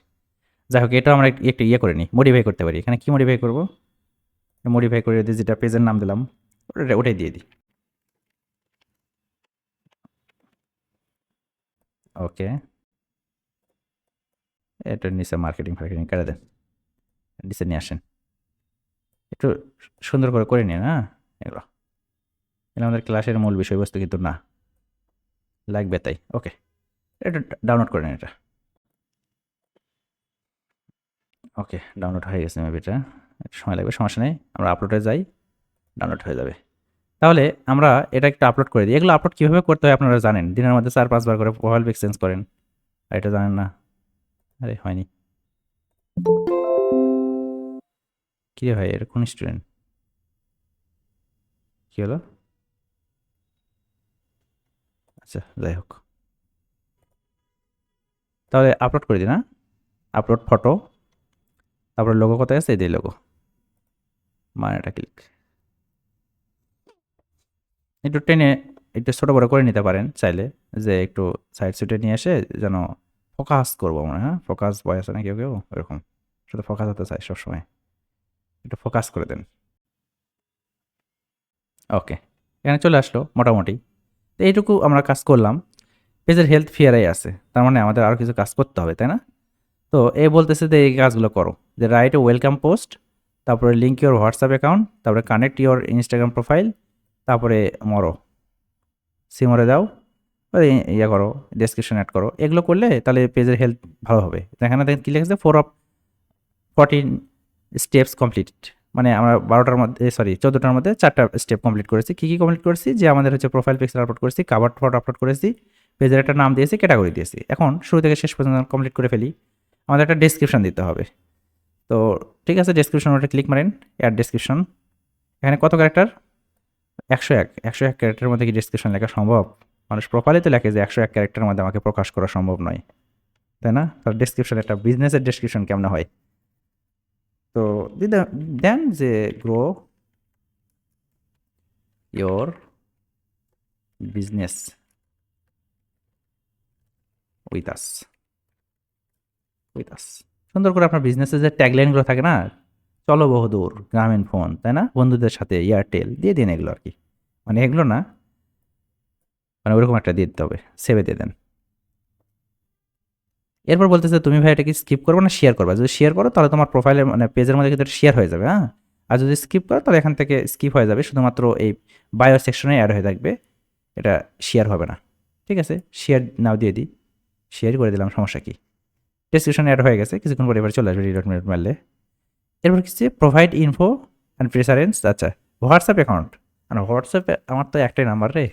যাই হোক, এটা আমরা একটু ইয়ে করে নিই, মডিফাই করতে পারি। এখানে কি মডিফাই করবো? মডিফাই করে দিই, যেটা পেজের নাম দিলাম ওটাই দিয়ে দিই। ওকে, এটা নিচে মার্কেটিং ফার্কেটিং করে দেন, নিচে নিয়ে আসেন, একটু সুন্দর করে করে নিন। হ্যাঁ, এগুলো এটা আমাদের ক্লাসের মূল বিষয়বস্তু কিন্তু না, লাগবে তাই। ওকে, এটা ডাউনলোড করে নিন এটা। ওকে, ডাউনলোড হয়ে গেছে মেবি, এটা একটু সময় লাগবে, সমস্যা নেই, আমরা আপলোডে যাই, ডাউনলোড হয়ে যাবে। তাহলে আমরা এটা একটু আপলোড করে দিই। এগুলো আপলোড কীভাবে করতে হয় আপনারা জানেন, দিনের মধ্যে 4-5 বার করে প্রোফাইল পিক চেঞ্জ করেন, আর এটা জানেন না? আরে হয়নি, কী রে ভাই, এটা কোন স্টুডেন্ট? কী হলো? আচ্ছা, যাই হোক, তাহলে আপলোড করে দিই না, আপলোড ফটো, তারপরে লোগো কোথায় আছে, এই দিয়ে লোগো, মানে এটা ক্লিক, একটু টেনে একটু ছোটো বড়ো করে নিতে পারেন চাইলে, যে একটু সাইড সুটে নিয়ে এসে যেন ফোকাস করবো আমরা। হ্যাঁ, ফোকাস বয় আছে না কেউ কেউ, এরকম শুধু ফোকাস হতে চাই সবসময়, একটু ফোকাস করে দেন। ওকে, এখানে চলে আসলো মোটামুটি। তো এইটুকু আমরা কাজ করলাম। পেজের হেলথ ফিয়ারাই আছে, তার মানে আমাদের আরও কিছু কাজ করতে হবে, তাই না? তো এ বলতেছে যে এই কাজগুলো করো, যে রাইট এ ওয়েলকাম পোস্ট, তারপরে লিঙ্ক ইউর হোয়াটসঅ্যাপ অ্যাকাউন্ট, তারপরে কানেক্ট ইউর ইনস্টাগ্রাম প্রোফাইল, তারপরে মরো, সিমরে দাও, ওই ইয়ে করো, ডেসক্রিপশন অ্যাড করো। এগুলো করলে তাহলে পেজের হেলথ ভালো হবে। এখানে দেখেন কী লিখেছে, 14 স্টেপস কমপ্লিট। মানে আমরা 12টার মধ্যে, সরি 14টার মধ্যে 4টা স্টেপ কমপ্লিট করেছি। কী কী কমপ্লিট করেছি? যে আমাদের হচ্ছে প্রোফাইল পিকচার আপলোড করেছি, কাভার ফটো আপলোড করেছি, পেজের একটা নাম দিয়েছি, ক্যাটাগরি দিয়েছি। এখন শুরু থেকে শেষ পর্যন্ত কমপ্লিট করে ফেলি। আমাদের একটা ডেসক্রিপশন দিতে হবে। তো ঠিক আছে, ডেসক্রিপশন ওটা ক্লিক মারেন, অ্যাড ডেসক্রিপশন। এখানে কত ক্যারেক্টার? 101 ক্যারেক্টারের মধ্যে কি ডেসক্রিপশন লেখা সম্ভব? মানুষ প্রোফাইলে তো লেখে যে 101 ক্যারেক্টারের মধ্যে আমাকে প্রকাশ করা সম্ভব নয়, তাই না? তার ডেসক্রিপশন, একটা বিজনেসের ডেসক্রিপশন কেমন হয়? তো দেন যে grow your business with us, সুন্দর করে আপনার বিজনেসের যে ট্যাগলাইনগুলো থাকে না, চলো বহুদূর, গ্রামীণ ফোন, তাই না, বন্ধুদের সাথে, এয়ারটেল দিয়ে দিন এগুলো আর কি। মানে এগুলো না, মানে ওরকম একটা দিয়ে দিতে হবে, সেভে দিয়ে দেন। এরপর বলতেছে তুমি ভাই এটা কি স্কিপ করবে না শেয়ার করবে? যদি শেয়ার করো তাহলে তোমার প্রোফাইলে মানে পেজের মধ্যে কিন্তু শেয়ার হয়ে যাবে, হ্যাঁ। আর যদি স্কিপ করো তাহলে এখান থেকে স্কিপ হয়ে যাবে, শুধুমাত্র এই বায়ো সেকশনে অ্যাড হয়ে থাকবে, এটা শেয়ার হবে না। ঠিক আছে, শেয়ার নাও দিয়ে দিই, শেয়ার করে দিলাম, সমস্যা কি? ডেসক্রিপশনে অ্যাড হয়ে গেছে, কিছুক্ষণ পরে এবার চলে আসবে রিডট মিনিট মারলে। এরপর কিছু প্রোভাইড ইনফো অ্যান্ড প্রেফারেন্স। আচ্ছা, হোয়াটসঅ্যাপ অ্যাকাউন্ট। আর হোয়াটসঅ্যাপে আমার তো একটাই নাম্বার রে,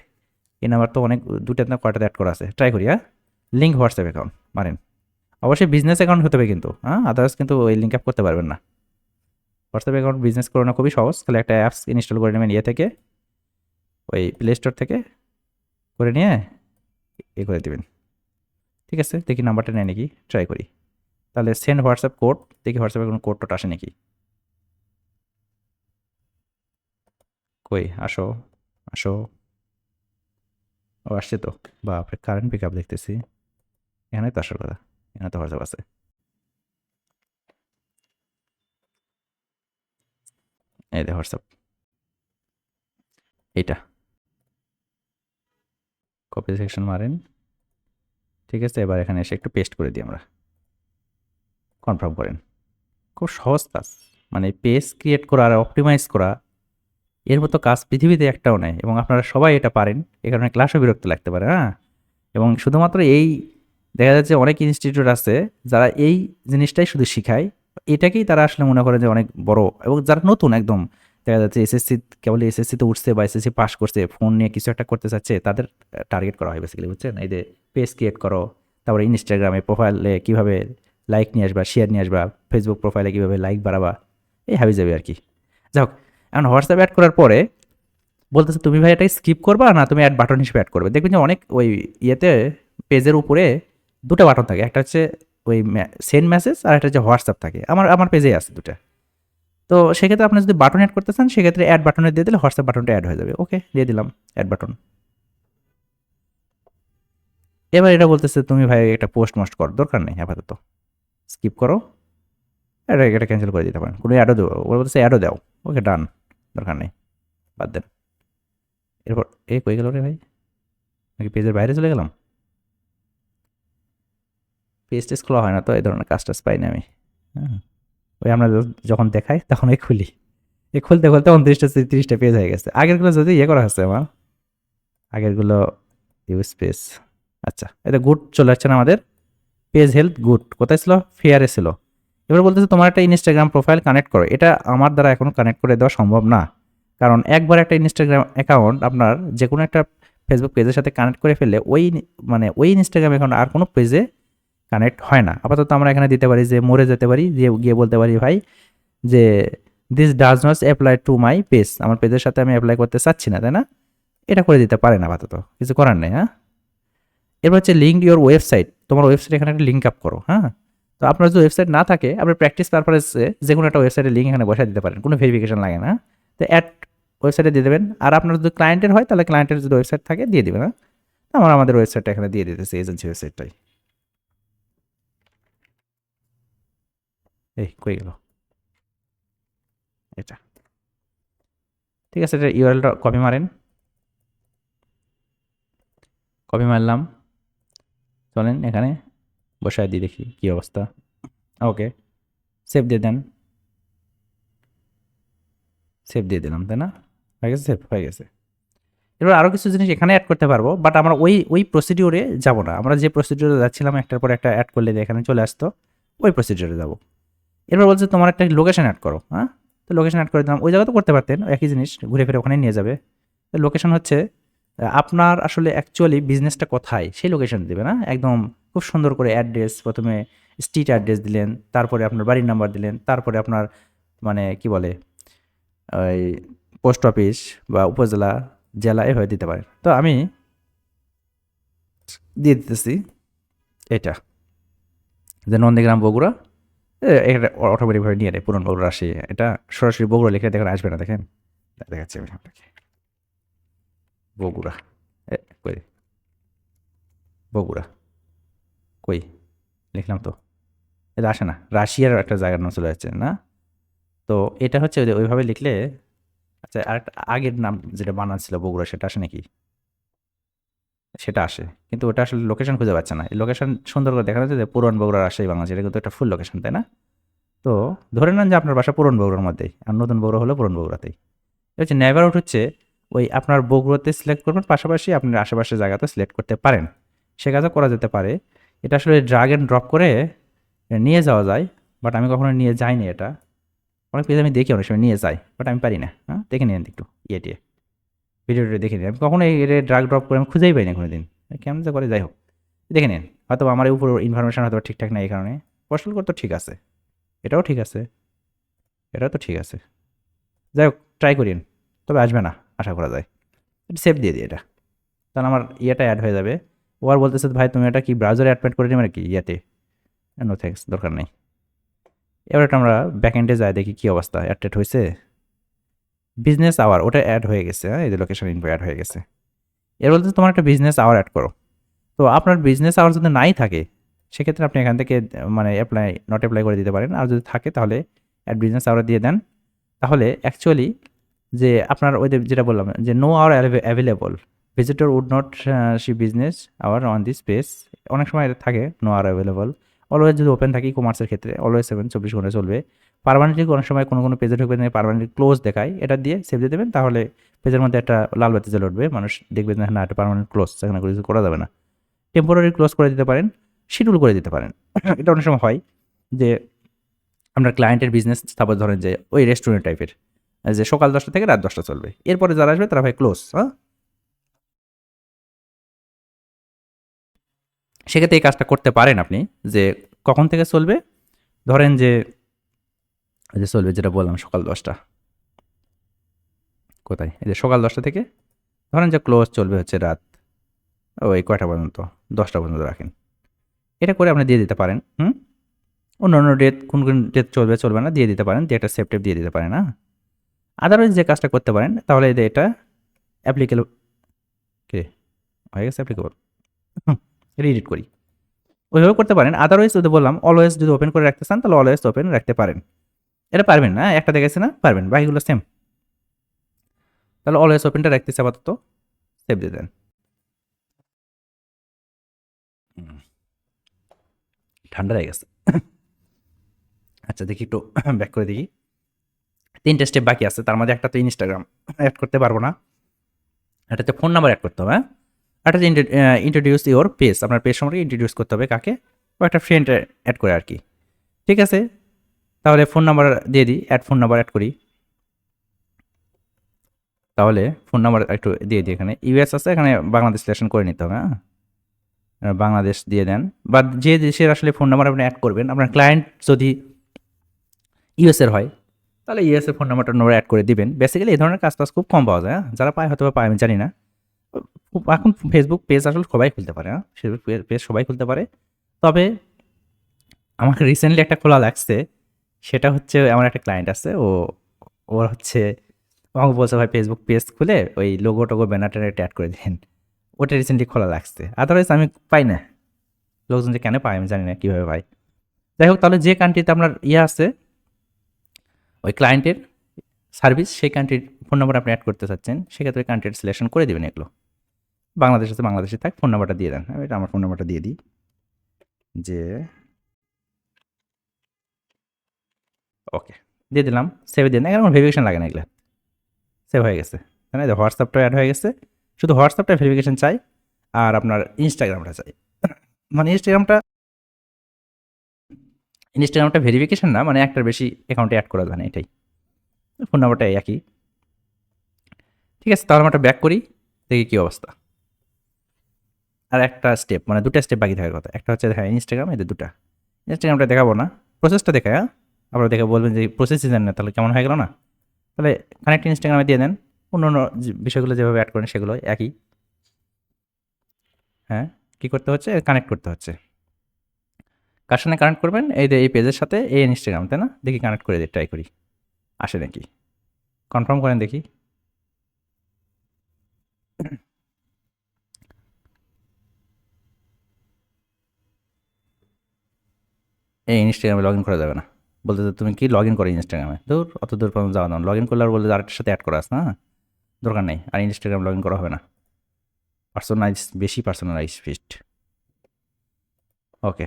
এই নাম্বার তো অনেক, দুটাতে না কয়টাতে অ্যাড করা আছে, ট্রাই করি। হ্যাঁ, লিঙ্ক হোয়াটসঅ্যাপ অ্যাকাউন্ট মারেন। অবশ্যই বিজনেস অ্যাকাউন্ট হতে হবে কিন্তু, হ্যাঁ, আদার্স কিন্তু ওই লিঙ্ক আপ করতে পারবেন না। হোয়াটসঅ্যাপ অ্যাকাউন্ট বিজনেস করানো খুবই সহজ, তাহলে একটা অ্যাপস ইনস্টল করে নেবেন ইয়ে থেকে, ওই প্লে স্টোর থেকে করে নিয়ে এ করে দেবেন। ঠিক আছে, দেখি নাম্বারটা নেয় নাকি, ট্রাই করি। তাহলে সেন্ড হোয়াটসঅ্যাপ কোড, দেখি হোয়াটসঅ্যাপে কোনো কোড টোড আসে নাকি। কই, আসো আসো, ও আসছে তো। বাপরে, কারেন্ট পিক আপ দেখতেছি, এখানে তো আসার কথা, এখানে তো হোয়াটসঅ্যাপ আছে। এই দে হোয়াটসঅ্যাপ, এইটা কপি সেকশন মারেন। ঠিক আছে, এবার এখানে এসে একটু পেস্ট করে দিই আমরা, কনফার্ম করেন। খুব সহজ কাজ, মানে পেজ ক্রিয়েট করা আর অপটিমাইজ করা, এর মতো কাজ পৃথিবীতে একটাও নেই, এবং আপনারা সবাই এটা পারেন। এ কারণে ক্লাসও বিরক্ত লাগতে পারে, হ্যাঁ। এবং শুধুমাত্র এই, দেখা যাচ্ছে অনেক ইনস্টিটিউট আছে যারা এই জিনিসটাই শুধু শিখায়, এটাকেই তারা আসলে মনে করে যে অনেক বড়। এবং যারা নতুন একদম, দেখা যাচ্ছে এসএসসি, কেবল এসএসসিতে উঠছে বা এসএসসি পাস করছে, ফোন নিয়ে কিছু একটা করতে চাচ্ছে, তাদের টার্গেট করা হয় বেসিক্যালি, বুঝছেন? এই যে পেজ ক্রিয়েট করো, তারপরে ইনস্টাগ্রামে প্রোফাইলে কীভাবে লাইক নিয়ে আসবা, শেয়ার নিয়ে আসবা, ফেসবুক প্রোফাইলে কীভাবে লাইক বাড়াবা, এই হাবি যাবে আর কি। যাই হোক, এখন হোয়াটসঅ্যাপ অ্যাড করার পরে বলতেছে তুমি ভাই এটাই স্কিপ করবা না তুমি অ্যাড বাটন হিসেবে অ্যাড করবে। দেখবেন যে অনেক ওই ইয়েতে, পেজের উপরে দুটো বাটন থাকে, একটা হচ্ছে ওই সেন্ড মেসেজ, আর একটা হচ্ছে হোয়াটসঅ্যাপ থাকে। আমার আমার পেজেই আছে দুটো। তো সেক্ষেত্রে আপনি যদি বাটন অ্যাড করতে চান, সেক্ষেত্রে অ্যাড বাটনে দিয়ে দিলে হোয়াটসঅ্যাপ বাটনটা অ্যাড হয়ে যাবে। ওকে, দিয়ে দিলাম অ্যাড বাটন। এবার এটা বলতেছে তুমি ভাই একটা পোস্ট মোস্ট কর, দরকার নেই আপাতত, স্কিপ করো, এটা ক্যান্সেল করে দিতে পারেন। কোনো অ্যাডও দেবো, ওরা বলতেছে অ্যাডও দাও, ওকে ডান, দরকার নেই, বাদ দেন। এরপর এ কই গেল রে ভাই, নাকি পেজের বাইরে চলে গেলাম? পেজ টেজ খোলা হয় না তো, এই ধরনের কাজ টাজ পাই না আমি, হ্যাঁ। ওই আমরা যখন দেখাই তখন ওই খুলি, এই খুলতে খুলতে 29টা 30টা পেজ হয়ে গেছে। আগেরগুলো যদি ইয়ে করা হচ্ছে আমার, আগেরগুলো ইউজ পেজ। আচ্ছা, এটা গুড চলে আসছে না আমাদের, পেজ হেলথ গুড। কোথায় ছিল? ফেয়ারে ছিল। এবার বলতেছে তোমার একটা ইনস্টাগ্রাম প্রোফাইল কানেক্ট করো। এটা আমার দ্বারা এখন কানেক্ট করে দেওয়া সম্ভব না, কারণ একবার একটা ইনস্টাগ্রাম অ্যাকাউন্ট আপনার যে কোনো একটা ফেসবুক পেজের সাথে কানেক্ট করে ফেললে ওই, মানে ওই ইনস্টাগ্রাম অ্যাকাউন্ট আর কোনো পেজে কানেক্ট হয় না। আপাতত আমরা এখানে দিতে পারি যে মরে যেতে পারি, যে গিয়ে বলতে পারি ভাই যে this does not apply to my page, আমার পেজের সাথে আমি অ্যাপ্লাই করতে চাচ্ছি না, তাই না? এটা করে দিতে পারেন, আপাতত কিছু করার নেই, হ্যাঁ। এরপর হচ্ছে লিঙ্ক ইউর ওয়েবসাইট, তোমার ওয়েবসাইট এখানে একটা লিঙ্ক আপ করো, হ্যাঁ। তো আপনার যদি ওয়েবসাইট না থাকে, আপনি প্র্যাকটিস পারপাসে যে কোনো একটা ওয়েবসাইটের লিঙ্ক এখানে বসায় দিতে পারেন, কোনো ভেরিফিকেশন লাগে না। তো অ্যাড ওয়েবসাইটে দিয়ে দেবেন। আর আপনার যদি ক্লায়েন্টের হয় তাহলে ক্লায়েন্টের যদি ওয়েবসাইট থাকে দিয়ে দেবেন, হ্যাঁ। আমাদের ওয়েবসাইটটা এখানে দিয়ে দিতেছে, এজেন্সি ওয়েবসাইটটাই। এই কই গেল এটা? ঠিক আছে, এটা ইউআরএলটা কপি মারেন, কপি মারলাম, চলেন এখানে বসায় দিই, দেখি কী অবস্থা। ওকে, সেভ দিয়ে দেন, সেভ দিয়ে দিলাম, তাই না? হয়ে গেছে, সেভ হয়ে গেছে। এবার আরও কিছু জিনিস এখানে অ্যাড করতে পারবো, বাট আমরা ওই প্রসিডিওরে যাব না। আমরা যে প্রসিডিওরে যাচ্ছিলাম একটার পর একটা অ্যাড করলে এখানে চলে আসতো, ওই প্রসিডিওরে যাব। এরপর বলছে তোমার একটা লোকেশন অ্যাড করো, হ্যাঁ? তো লোকেশন অ্যাড করে দিলাম। ওই জায়গা তো করতে পারতেন, একই জিনিস ঘুরে ফিরে ওখানে নিয়ে যাবে। তো লোকেশন হচ্ছে আপনার আসলে অ্যাকচুয়ালি বিজনেসটা কোথায় সেই লোকেশন দেবে না, একদম খুব সুন্দর করে অ্যাড্রেস, প্রথমে স্ট্রিট অ্যাড্রেস দিলেন, তারপরে আপনার বাড়ির নাম্বার দিলেন, তারপরে আপনার মানে কি বলে ওই পোস্ট অফিস বা উপজেলা, জেলা এভাবে দিতে পারেন। তো আমি দিয়ে দিতেছি এটা, যে নন্দীগ্রাম বগুড়া, এটা অটোমেটিকভাবে নিয়ে নেয় পুরন বগুড়া আসে। এটা সরাসরি বগুড়া লিখে দেখেন আসবে না, দেখেন দেখাচ্ছি আমি আপনাকে। বগুড়া কই, বগুড়া কই লিখলাম তো, এটা আসে না, রাশিয়ার একটা জায়গার নাম চলে যাচ্ছে না। তো এটা হচ্ছে ওইভাবে লিখলে, আচ্ছা আর একটা আগের নাম যেটা বানান ছিল বগুড়া, সেটা আসে নাকি? সেটা আসে, কিন্তু ওটা আসলে লোকেশন খুঁজে পাচ্ছে না। এই লোকেশন সুন্দর করে দেখা যাচ্ছে যে পুরন বগুড়া রাজশাহী বাংলাদেশ, এটা কিন্তু একটা ফুল লোকেশন, তাই না? তো ধরে নেন যে আপনার বাসা পুরন বগুড়ার মধ্যেই, আর নতুন বগুড়া হলো পুরন বগুড়াতেই। এটা হচ্ছে নেইবারহুড, হচ্ছে ওই আপনার বগুড়াতে সিলেক্ট করবেন, পাশাপাশি আপনার আশেপাশের জায়গাতে সিলেক্ট করতে পারেন, সে কাজও করা যেতে পারে। এটা আসলে ড্রাগ অ্যান্ড ড্রপ করে নিয়ে যাওয়া যায়, বাট আমি কখনো নিয়ে যাইনি এটা। অনেক পেজ আমি দেখি অনেক সময় নিয়ে যাই, বাট আমি পারি না। হ্যাঁ, দেখে নিন একটু টিয়ে ভিডিওটা দেখে নিন। আমি কখনো এটা ড্রাগ ড্রপ করে আমি খুঁজেই পাই না কোনো দিন, কেমন যে করে, যাই হোক দেখে নিন। হয়তো আমার উপর ইনফরমেশন হয়তো ঠিকঠাক নেই, এই কারণে পোস্টাল কোড তো ঠিক আছে, এটাও ঠিক আছে, এটাও তো ঠিক আছে। যাই হোক ট্রাই করিন, তবে আসবে না আশা করা যায়। এটা সেভ দিয়ে দিই এটা, তাহলে আমার ইয়েটা অ্যাড হয়ে যাবে। ও আর বলতেছে ভাই তুমি এটা কি ব্রাউজারে অ্যাড করে নেবে নাকি ইয়েতে? নো থ্যাঙ্কস, দরকার নেই। এবার এটা আমরা ব্যাকএন্ডে যাই, দেখি কী অবস্থা, অ্যাড হয়েছে। বিজনেস আওয়ার ওটা অ্যাড হয়ে গেছে, হ্যাঁ, এই যে লোকেশন ইনফো অ্যাড হয়ে গেছে। এর বলতে তোমার একটা বিজনেস আওয়ার অ্যাড করো। তো আপনার বিজনেস আওয়ার যদি নাই থাকে, সেক্ষেত্রে আপনি এখান থেকে মানে অ্যাপ্লাই করে দিতে পারেন। আর যদি থাকে তাহলে অ্যাড বিজনেস আওয়ার দিয়ে দেন। তাহলে অ্যাকচুয়ালি যে আপনার ওই যে যেটা বললাম যে no hour available, visitor would not see business hour on this space, অনেক সময় এটা থাকে নো আওয়ার অ্যাভেলেবল। অলওয়েজ যদি ওপেন থাকে ই কমার্সের ক্ষেত্রে অলওয়েজ 24 ঘন্টা চলবে। পারমানেন্টলি অনেক সময় কোনো পেজে ঢুকবেন পারমানেন্টলি ক্লোজ দেখায়, এটা দিয়ে সেভ দিয়ে দেবেন, তাহলে পেজের মধ্যে একটা লাল বাতি জ্বলে উঠবে, মানুষ দেখবে যে না এটা পারমানেন্ট ক্লোজ, সেখানে কিছু করা যাবে না। টেম্পোরারি ক্লোজ করে দিতে পারেন, শিডিউল করে দিতে পারেন। এটা অনেক সময় হয় যে আপনার ক্লায়েন্টের বিজনেস সাপোজ ধরেন যে ওই রেস্টুরেন্ট টাইপের, যে সকাল 10টা থেকে রাত 10টা চলবে, এরপরে যারা আসবে তারা ভাই ক্লোজ, হ্যাঁ। সেক্ষেত্রে এই কাজটা করতে পারেন আপনি, যে কখন থেকে চলবে, ধরেন যে চলবে যেটা বললাম সকাল 10টা, কোথায় এই যে সকাল 10টা থেকে ধরেন যে ক্লোজ চলবে হচ্ছে রাত ওই কয়টা পর্যন্ত, 10টা পর্যন্ত রাখেন। এটা করে আপনি দিয়ে দিতে পারেন। অন্য অন্য ডেট কোন কোন ডেট চলবে না দিয়ে দিতে পারেন, দিয়ে একটা সেভ দিয়ে দিতে পারেন। হ্যাঁ, আদারওয়াইজ যে কাজটা করতে পারেন তাহলে এটা অ্যাপ্লিকেবল, কে হয়ে গেছে অ্যাপ্লিকেবল, রিডিট করি, ওইভাবে করতে পারেন। আদারওয়াইজ যদি বললাম অলওয়েজ যদি ওপেন করে রাখতে চান তাহলে অলওয়েজ ওপেন রাখতে পারেন। এটা পারবেন না, একটা দেখেছে না, পারবেন, বাকিগুলো সেম। তাহলে অলওয়েজ ওপেনটা রাখতেছে আপাতত, সেভ দিয়ে দেন। ঠান্ডা হয়ে গেছে। আচ্ছা দেখি একটু ব্যাক করে দেখি, 3টে স্টেপ বাকি আছে, তার মধ্যে একটা তো ইনস্টাগ্রাম অ্যাড করতে পারবো না, এটাতে ফোন নাম্বার অ্যাড করতে হবে। হ্যাঁ, একটা ইন্ট্রোডিউস ইওর পেজ, আপনার পেজ সম্পর্কে ইন্ট্রোডিউস করতে হবে কাকে, ও একটা ফ্রেন্ড অ্যাড করে আর কি। ঠিক আছে, তাহলে ফোন নাম্বার দিয়ে দিই, ফোন নাম্বার অ্যাড করি। তাহলে ফোন নাম্বার একটু দিয়ে দিই, এখানে ইউএস আছে, এখানে বাংলাদেশ সিলেকশন করে নিতে হবে। হ্যাঁ, বাংলাদেশ দিয়ে দেন, বা যে দেশের আসলে ফোন নাম্বার আপনি অ্যাড করবেন, আপনার ক্লায়েন্ট যদি ইউএসের হয় তাহলে ইউএসের ফোন নাম্বারটা অ্যাড করে দিবেন। বেসিক্যালি এই ধরনের কাজ খুব কম পাওয়া যায়, যারা পায় হয়তো বা পায় আমি জানি না। এখন ফেসবুক পেজ আসলে সবাই খুলতে পারে, হ্যাঁ, ফেসবুক পেজ সবাই খুলতে পারে। তবে আমাকে রিসেন্টলি একটা খোলা লাগছে, সেটা হচ্ছে আমার একটা ক্লায়েন্ট আছে, ওর হচ্ছে আমাকে বলছে ভাই ফেসবুক পেজ খুলে ওই লোগো টোগো ব্যানার ট্যানার অ্যাড করে দিন, ওটা রিসেন্টলি খোলা লাগছে। আদারওয়াইজ আমি পাই না, লোকজন যে কেন পায় আমি জানি না কীভাবে পাই। যাই হোক, তাহলে যে কান্ট্রিতে আপনার আছে ওই ক্লায়েন্টের সার্ভিস, সেই কান্ট্রির ফোন নাম্বার আপনি অ্যাড করতে চাচ্ছেন, সেক্ষেত্রে কান্ট্রির সিলেকশন করে দেবেন। এগুলো বাংলাদেশ আছে, বাংলাদেশে থাক, ফোন নাম্বারটা দিয়ে দেন। এটা আমার ফোন নাম্বারটা দিয়ে দিই, যে ওকে দিয়ে দিলাম, সেভ দিয়ে দেন। এখন ভেরিফিকেশন লাগে না, এগুলো সেভ হয়ে গেছে, তাই না? হোয়াটসঅ্যাপটা অ্যাড হয়ে গেছে, শুধু হোয়াটসঅ্যাপটা ভেরিফিকেশন চাই আর আপনার ইনস্টাগ্রামটা চাই। মানে ইনস্টাগ্রামটা ভেরিফিকেশন না, মানে একটার বেশি অ্যাকাউন্টে অ্যাড করা যায় না, এটাই। ফোন নাম্বারটা একই। ঠিক আছে, তাহলে আমরা ব্যাক করি, দেখি কী অবস্থা। আর একটা স্টেপ, মানে দুটো স্টেপ বাকি থাকার কথা। একটা হচ্ছে হ্যাঁ ইনস্টাগ্রাম, এদের দুটা। ইনস্টাগ্রামটা দেখাবো না, প্রসেসটা দেখায়। হ্যাঁ, আপনারা দেখে বলবেন যে প্রসেসই জানেন না, তাহলে কেমন হয়ে গেল না? তাহলে কানেক্ট ইনস্টাগ্রামে দিয়ে দেন, অন্য অন্য বিষয়গুলো যেভাবে অ্যাড করেন সেগুলো একই। হ্যাঁ, কী করতে হচ্ছে? কানেক্ট করতে হচ্ছে। কার সঙ্গে কানেক্ট করবেন? এই যে এই পেজের সাথে, এই ইনস্টাগ্রাম, তাই না? দেখি কানেক্ট করে দিয়ে ট্রাই করি, আসে নাকি। কনফার্ম করেন দেখি। এই ইনস্টাগ্রামে লগ ইন করা যাবে না, বলতে তুমি কি লগ ইন করো ইনস্টাগ্রামে? দূর, অত দূর পর্যন্ত যাওয়া না। লগ ইন করলে আর বলতে আরেকটার সাথে অ্যাড করা আছে না, দরকার নেই। আর ইনস্টাগ্রাম লগ ইন করা হবে না, বেশি পার্সোনালাইজ ফিস্ট। ওকে,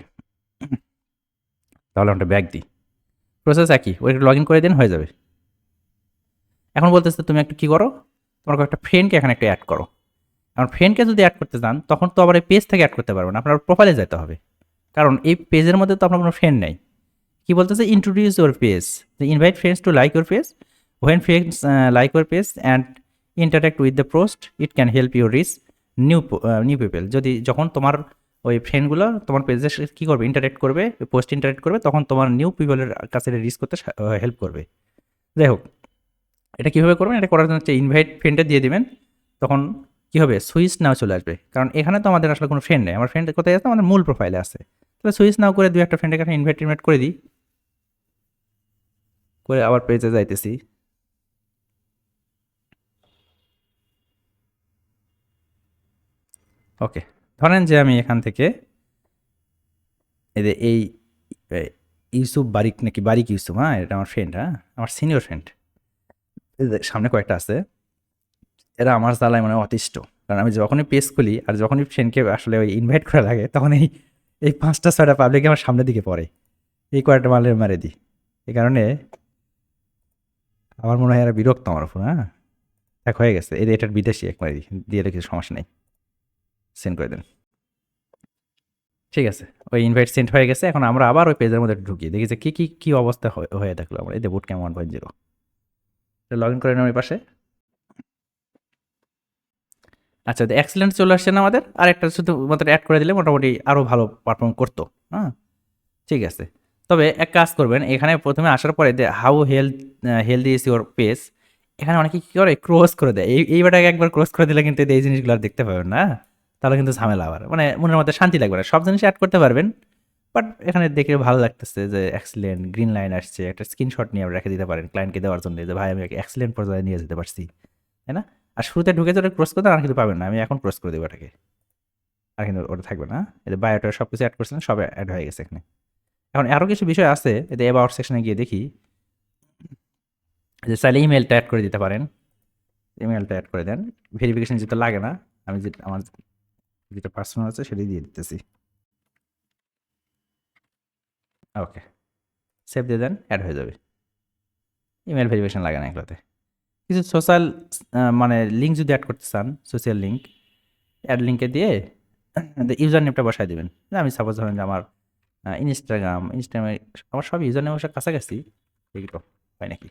তাহলে আমরা ব্যাক দিই। প্রসেস একই, ওই লগ ইন করে দিন, হয়ে যাবে। এখন বলতেছে তুমি একটু কী করো, তোমার একটা ফ্রেন্ডকে এখানে একটা অ্যাড করো। এখন ফ্রেন্ডকে যদি অ্যাড করতে চান, তখন তো আবার এই পেজ থেকে অ্যাড করতে পারবেন না, আপনার প্রোফাইলে যেতে হবে। কারণ এই পেজের মধ্যে তো আপনার কোনো ফ্রেন্ড নেই। কি বলতেছে? Introduce your page, invite friends to like your page, when friends like your page and interact with the post, it can help you reach new people. যখন তোমার ওই ফ্রেন্ডগুলো তোমার পেজে কী করবে, ইন্টারাক্ট করবে, পোস্ট ইন্টারাক্ট করবে, তখন তোমার নিউ পিপলের কাছে রিচ করতে হেল্প করবে। যাই হোক, এটা কীভাবে করবেন? এটা করার জন্য হচ্ছে ইনভাইট ফ্রেন্ডে দিয়ে দিবেন, তখন কী হবে? সুইচ নাও চলে আসবে। কারণ এখানে তো আমাদের আসলে কোনো ফ্রেন্ড নেই, আমার ফ্রেন্ড কোথায় আছে? আমাদের মূল প্রোফাইলে আছে। তাহলে সুইচ নাও করে 2-1 ফ্রেন্ডের কাছে ইনভাইট করে দিই, করে আবার পেজে যাইতেছি। ওকে, ধরেন যে আমি এখান থেকে এই ইউসুফ বারিক, নাকি বারিক ইউসুফ, হ্যাঁ এটা আমার ফ্রেন্ড, হ্যাঁ আমার সিনিয়র ফ্রেন্ড। সামনে কয়েকটা আছে, এরা আমার জ্বালায় মানে অতিষ্ঠ। কারণ আমি যখনই পেজ খুলি আর যখনই ফ্রেন্ডকে আসলে ওই ইনভাইট করা লাগে, তখন এই 5টা 6টা পাবলিক আমার সামনের দিকে পড়ে, এই কয়েকটা মালের মারে দিই। এই কারণে আমার মনে হয় এরা বিরক্ত আমার উপর। হ্যাঁ, এক হয়ে গেছে, এটার বিদেশি এক মারি দিয়ে রেখে, সমস্যা নেই, সেন্ড করে দেন। ঠিক আছে, ওই ইনভাইট সেন্ড হয়ে গেছে। এখন আমরা আবার ওই পেজের মধ্যে ঢুকি, দেখি যে কী অবস্থা হয়ে থাকলো। আমরা এই যে বুট ক্যাম্প 1.0 লগ ইন করে নেন ওই পাশে। আচ্ছা, এক্সেলেন্ট চলে আসছে না আমাদের? আর একটা শুধুমাত্র অ্যাড করে দিলে মোটামুটি আরও ভালো পারফর্ম করতো। হ্যাঁ, ঠিক আছে। তবে এক কাজ করবেন, এখানে প্রথমে আসার পরে how healthy is your page, এখানে অনেকে কী করে, ক্রস করে দেয়। এইবারটাকে একবার ক্রস করে দিলে কিন্তু এই জিনিসগুলো আর দেখতে পাবেন না। তাহলে কিন্তু ঝামেলা, আবার মানে মনের মধ্যে শান্তি লাগবে না। সব জিনিস অ্যাড করতে পারবেন, বাট এখানে দেখে ভালো লাগতেছে যে এক্সেলেন্ট গ্রিন লাইন আসছে, একটা স্ক্রিনশট নিয়ে রেখে দিতে পারেন ক্লায়েন্টকে দেওয়ার জন্য, যে ভাই আমি এক্সেলেন্ট পর্যায়ে নিয়ে যেতে পারছি, তাই না? আর শুরুতে ঢুকে যদি ক্রস করে দেন, আর কিন্তু পাবেন না। আমি এখন ক্রস করে দেবো এটাকে, আর কিন্তু ওটা থাকবে না। এই যে বায়োটা সব কিছু অ্যাড করছিলেন, সব অ্যাড হয়ে গেছে এখানে। এখন আরও কিছু বিষয় আছে, এতে অ্যাবাউট সেকশনে গিয়ে দেখি যে চাইলে ইমেলটা অ্যাড করে দিতে পারেন। ইমেলটা অ্যাড করে দেন, ভেরিফিকেশন যেটা লাগে না, আমি আমার যেটা পার্সোনাল আছে সেটাই দিয়ে দিতেছি। ওকে, সেভ দিয়ে দেন, অ্যাড হয়ে যাবে। ইমেল ভেরিফিকেশন লাগে না এগুলোতে। কিছু সোশ্যাল মানে লিঙ্ক যদি অ্যাড করতে চান, সোশ্যাল লিঙ্ক, অ্যাড লিঙ্কে দিয়ে ইউজার নেমটা বসায় দেবেন। আমি সাপোজ ধরেন যে আমার ইনস্টাগ্রামে আমার সব ইউজার নেম বসার কাছাকাছি, এগুলো হয় নাকি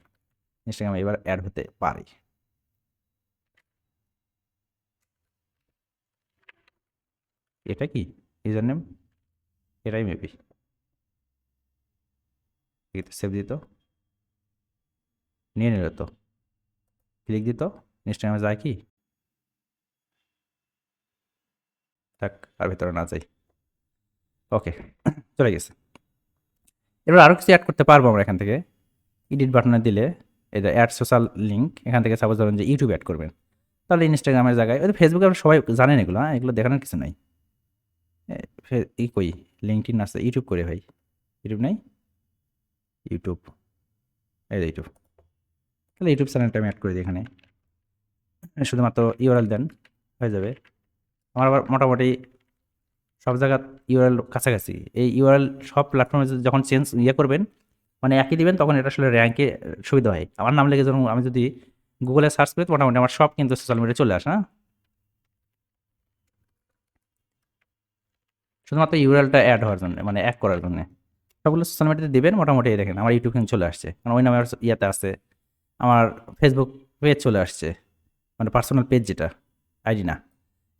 ইনস্টাগ্রামে এবার অ্যাড হতে পারে। এটা কি ইউজার নেম? এটাই মেবি। সেভ দিত, নিয়ে নিল তো, ক্লিক দিত, ইনস্টাগ্রামে যায় কি, থাক আর ভেতরে না যাই। ওকে, চলে গেছে। এবার আরও কিছু অ্যাড করতে পারবো আমরা এখান থেকে। এডিট বাটনে দিলে এটা অ্যাড সোশ্যাল লিঙ্ক, এখান থেকে সাপোজ ধরেন যে ইউটিউব অ্যাড করবেন, তাহলে ইনস্টাগ্রামের জায়গায়, ওই ফেসবুকে আমরা সবাই জানেন এগুলো, হ্যাঁ এগুলো দেখানোর কিছু নাই। কই লিঙ্কটিন আছে, ইউটিউব করে ভাই, ইউটিউব নাই, ইউটিউব, এই যে ইউটিউব, তাহলে ইউটিউব চ্যানেলটা আমি অ্যাড করে দিই এখানে। শুধুমাত্র ইউআরএল দেন, হয়ে যাবে। আমার আবার মোটামুটি সব জায়গা ইউআরএল কাছাকাছি। এই ইউআরএল সব প্ল্যাটফর্মে যখন চেঞ্জ করবেন, মানে একই দিবেন, তখন এটা আসলে র্যাঙ্কে সুবিধা হয়। আমার নাম লেগে যখন আমি যদি গুগলে সার্চ করি, মোটামুটি আমার সব কিন্তু সোশ্যাল মিডিয়া চলে আসে। হ্যাঁ, শুধুমাত্র ইউআরএলটা অ্যাড হওয়ার জন্য, মানে অ্যাড করার জন্য। সবগুলো সোশ্যাল মিডিয়াতে দিবেন, মোটামুটি এই দেখেন আমার ইউটিউব চ্যানেল চলে আসছে, কারণ ওই নামে আমার ইয়াতে আছে। আমার ফেসবুক পেজ চলে আসছে, মানে পার্সোনাল পেজ যেটা, আইডি না।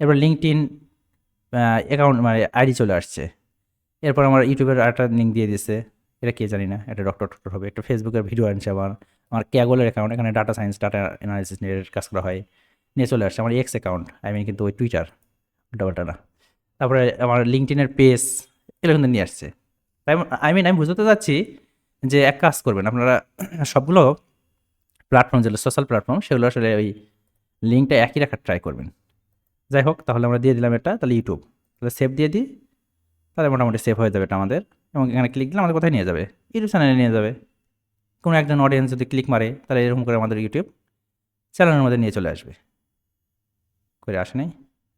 এরপর লিঙ্কডইন অ্যাকাউন্ট মানে আইডি চলে আসছে। এরপর আমার ইউটিউবের আরেকটা লিঙ্ক দিয়ে দিচ্ছে, এটা কে জানি না, এটা ডক্টর হবে। একটা ফেসবুকের ভিডিও আনছে আমার ক্যাগলের অ্যাকাউন্ট, এখানে ডাটা সায়েন্স ডাটা অ্যানালিসিস নিয়ে কাজ করা হয়, নিয়ে চলে আসছে। আমার এক্স অ্যাকাউন্ট, আই মিন কিন্তু ওই টুইটার, ওটা না। তারপরে আমার লিঙ্কডইনের পেজ, এগুলো কিন্তু নিয়ে আসছে। তাই আই মিন আমি বুঝতে চাচ্ছি যে এক কাজ করবেন আপনারা, সবগুলো প্ল্যাটফর্ম যেগুলো সোশ্যাল প্ল্যাটফর্ম সেগুলো আসলে ওই লিঙ্কটা একই রাখার ট্রাই করবেন। যাই হোক, তাহলে আমরা দিয়ে দিলাম এটা, তাহলে ইউটিউব, তাহলে সেভ দিয়ে দিই, তাহলে মোটামুটি সেভ হয়ে যাবে এটা আমাদের। এবং এখানে ক্লিক দিলে আমাদের কোথায় নিয়ে যাবে, ইউটিউব চ্যানেলে নিয়ে যাবে। কোনো একজন অডিয়েন্স যদি ক্লিক মারে, তাহলে এরকম করে আমাদের ইউটিউব চ্যানেলের মধ্যে নিয়ে চলে আসবে। করে আসে নাই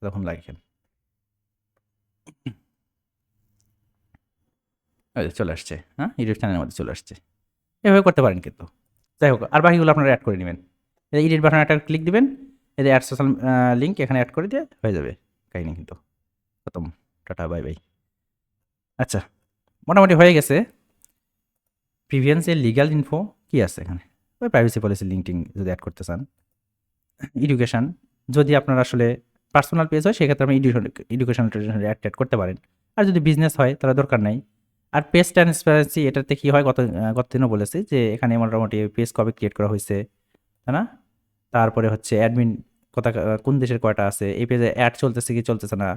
তখন লাগেন, চলে আসছে, হ্যাঁ ইউটিউব চ্যানেলের মধ্যে চলে আসছে। এভাবে করতে পারেন কিন্তু। যাই হোক, আর বাকিগুলো আপনারা অ্যাড করে নেবেন। এই এডিট বাটন একটা ক্লিক দিবেন, এই অ্যাড সোশ্যাল লিঙ্ক এখানে অ্যাড করে দিয়ে হয়ে যাবে কাহিনি কিন্তু খতম। Tata bye bye. আচ্ছা, মোটামুটি হয়ে গেছে। প্রিভিয়াসের লিগাল ইনফো কী আছে এখানে, ওই প্রাইভেসি পলিসি লিঙ্কটিং যদি অ্যাড করতে চান। এডুকেশান, যদি আপনার আসলে পার্সোনাল পেজ হয় সেক্ষেত্রে আপনি এডুকেশনাল অ্যাড করতে পারেন। আর যদি বিজনেস হয় তাহলে দরকার নাই। আর পেজ ট্রান্সপারেন্সি, এটাতে কী হয়, গত দিনও বলেছি যে এখানে মোটামুটি পেজ কবে ক্রিয়েট করা হয়েছে, তাই না? তারপরে হচ্ছে অ্যাডমিন কোন দেশের কয়টা আছে, এই পেজে অ্যাড চলতেছে কি চলতেছে না।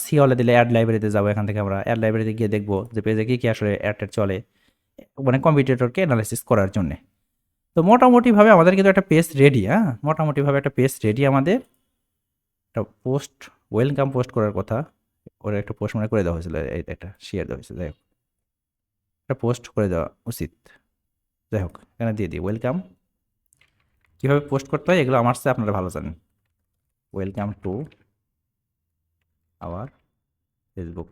সি হলে দিলে অ্যাড লাইব্রেরিতে যাবো, এখান থেকে আমরা অ্যাড লাইব্রেরিতে গিয়ে দেখবো যে পেজে কী কী আসলে অ্যাড চলে, মানে কম্পিটিটরকে অ্যানালাইসিস করার জন্যে। তো মোটামুটিভাবে আমাদের কিন্তু একটা পেজ রেডি, হ্যাঁ মোটামুটিভাবে একটা পেজ রেডি আমাদের। একটা পোস্ট, ওয়েলকাম পোস্ট করার কথা, ওরা একটা পোস্ট মনে করে দেওয়া হয়েছিল, এই একটা শেয়ার দেওয়া হয়েছিল। যাই হোক, একটা পোস্ট করে দেওয়া উচিত। যাই হোক, এখানে দিয়ে দিই ওয়েলকাম। কীভাবে পোস্ট করতে হয় এগুলো আমার চেয়ে আপনারা ভালো জানেন। Welcome to our Facebook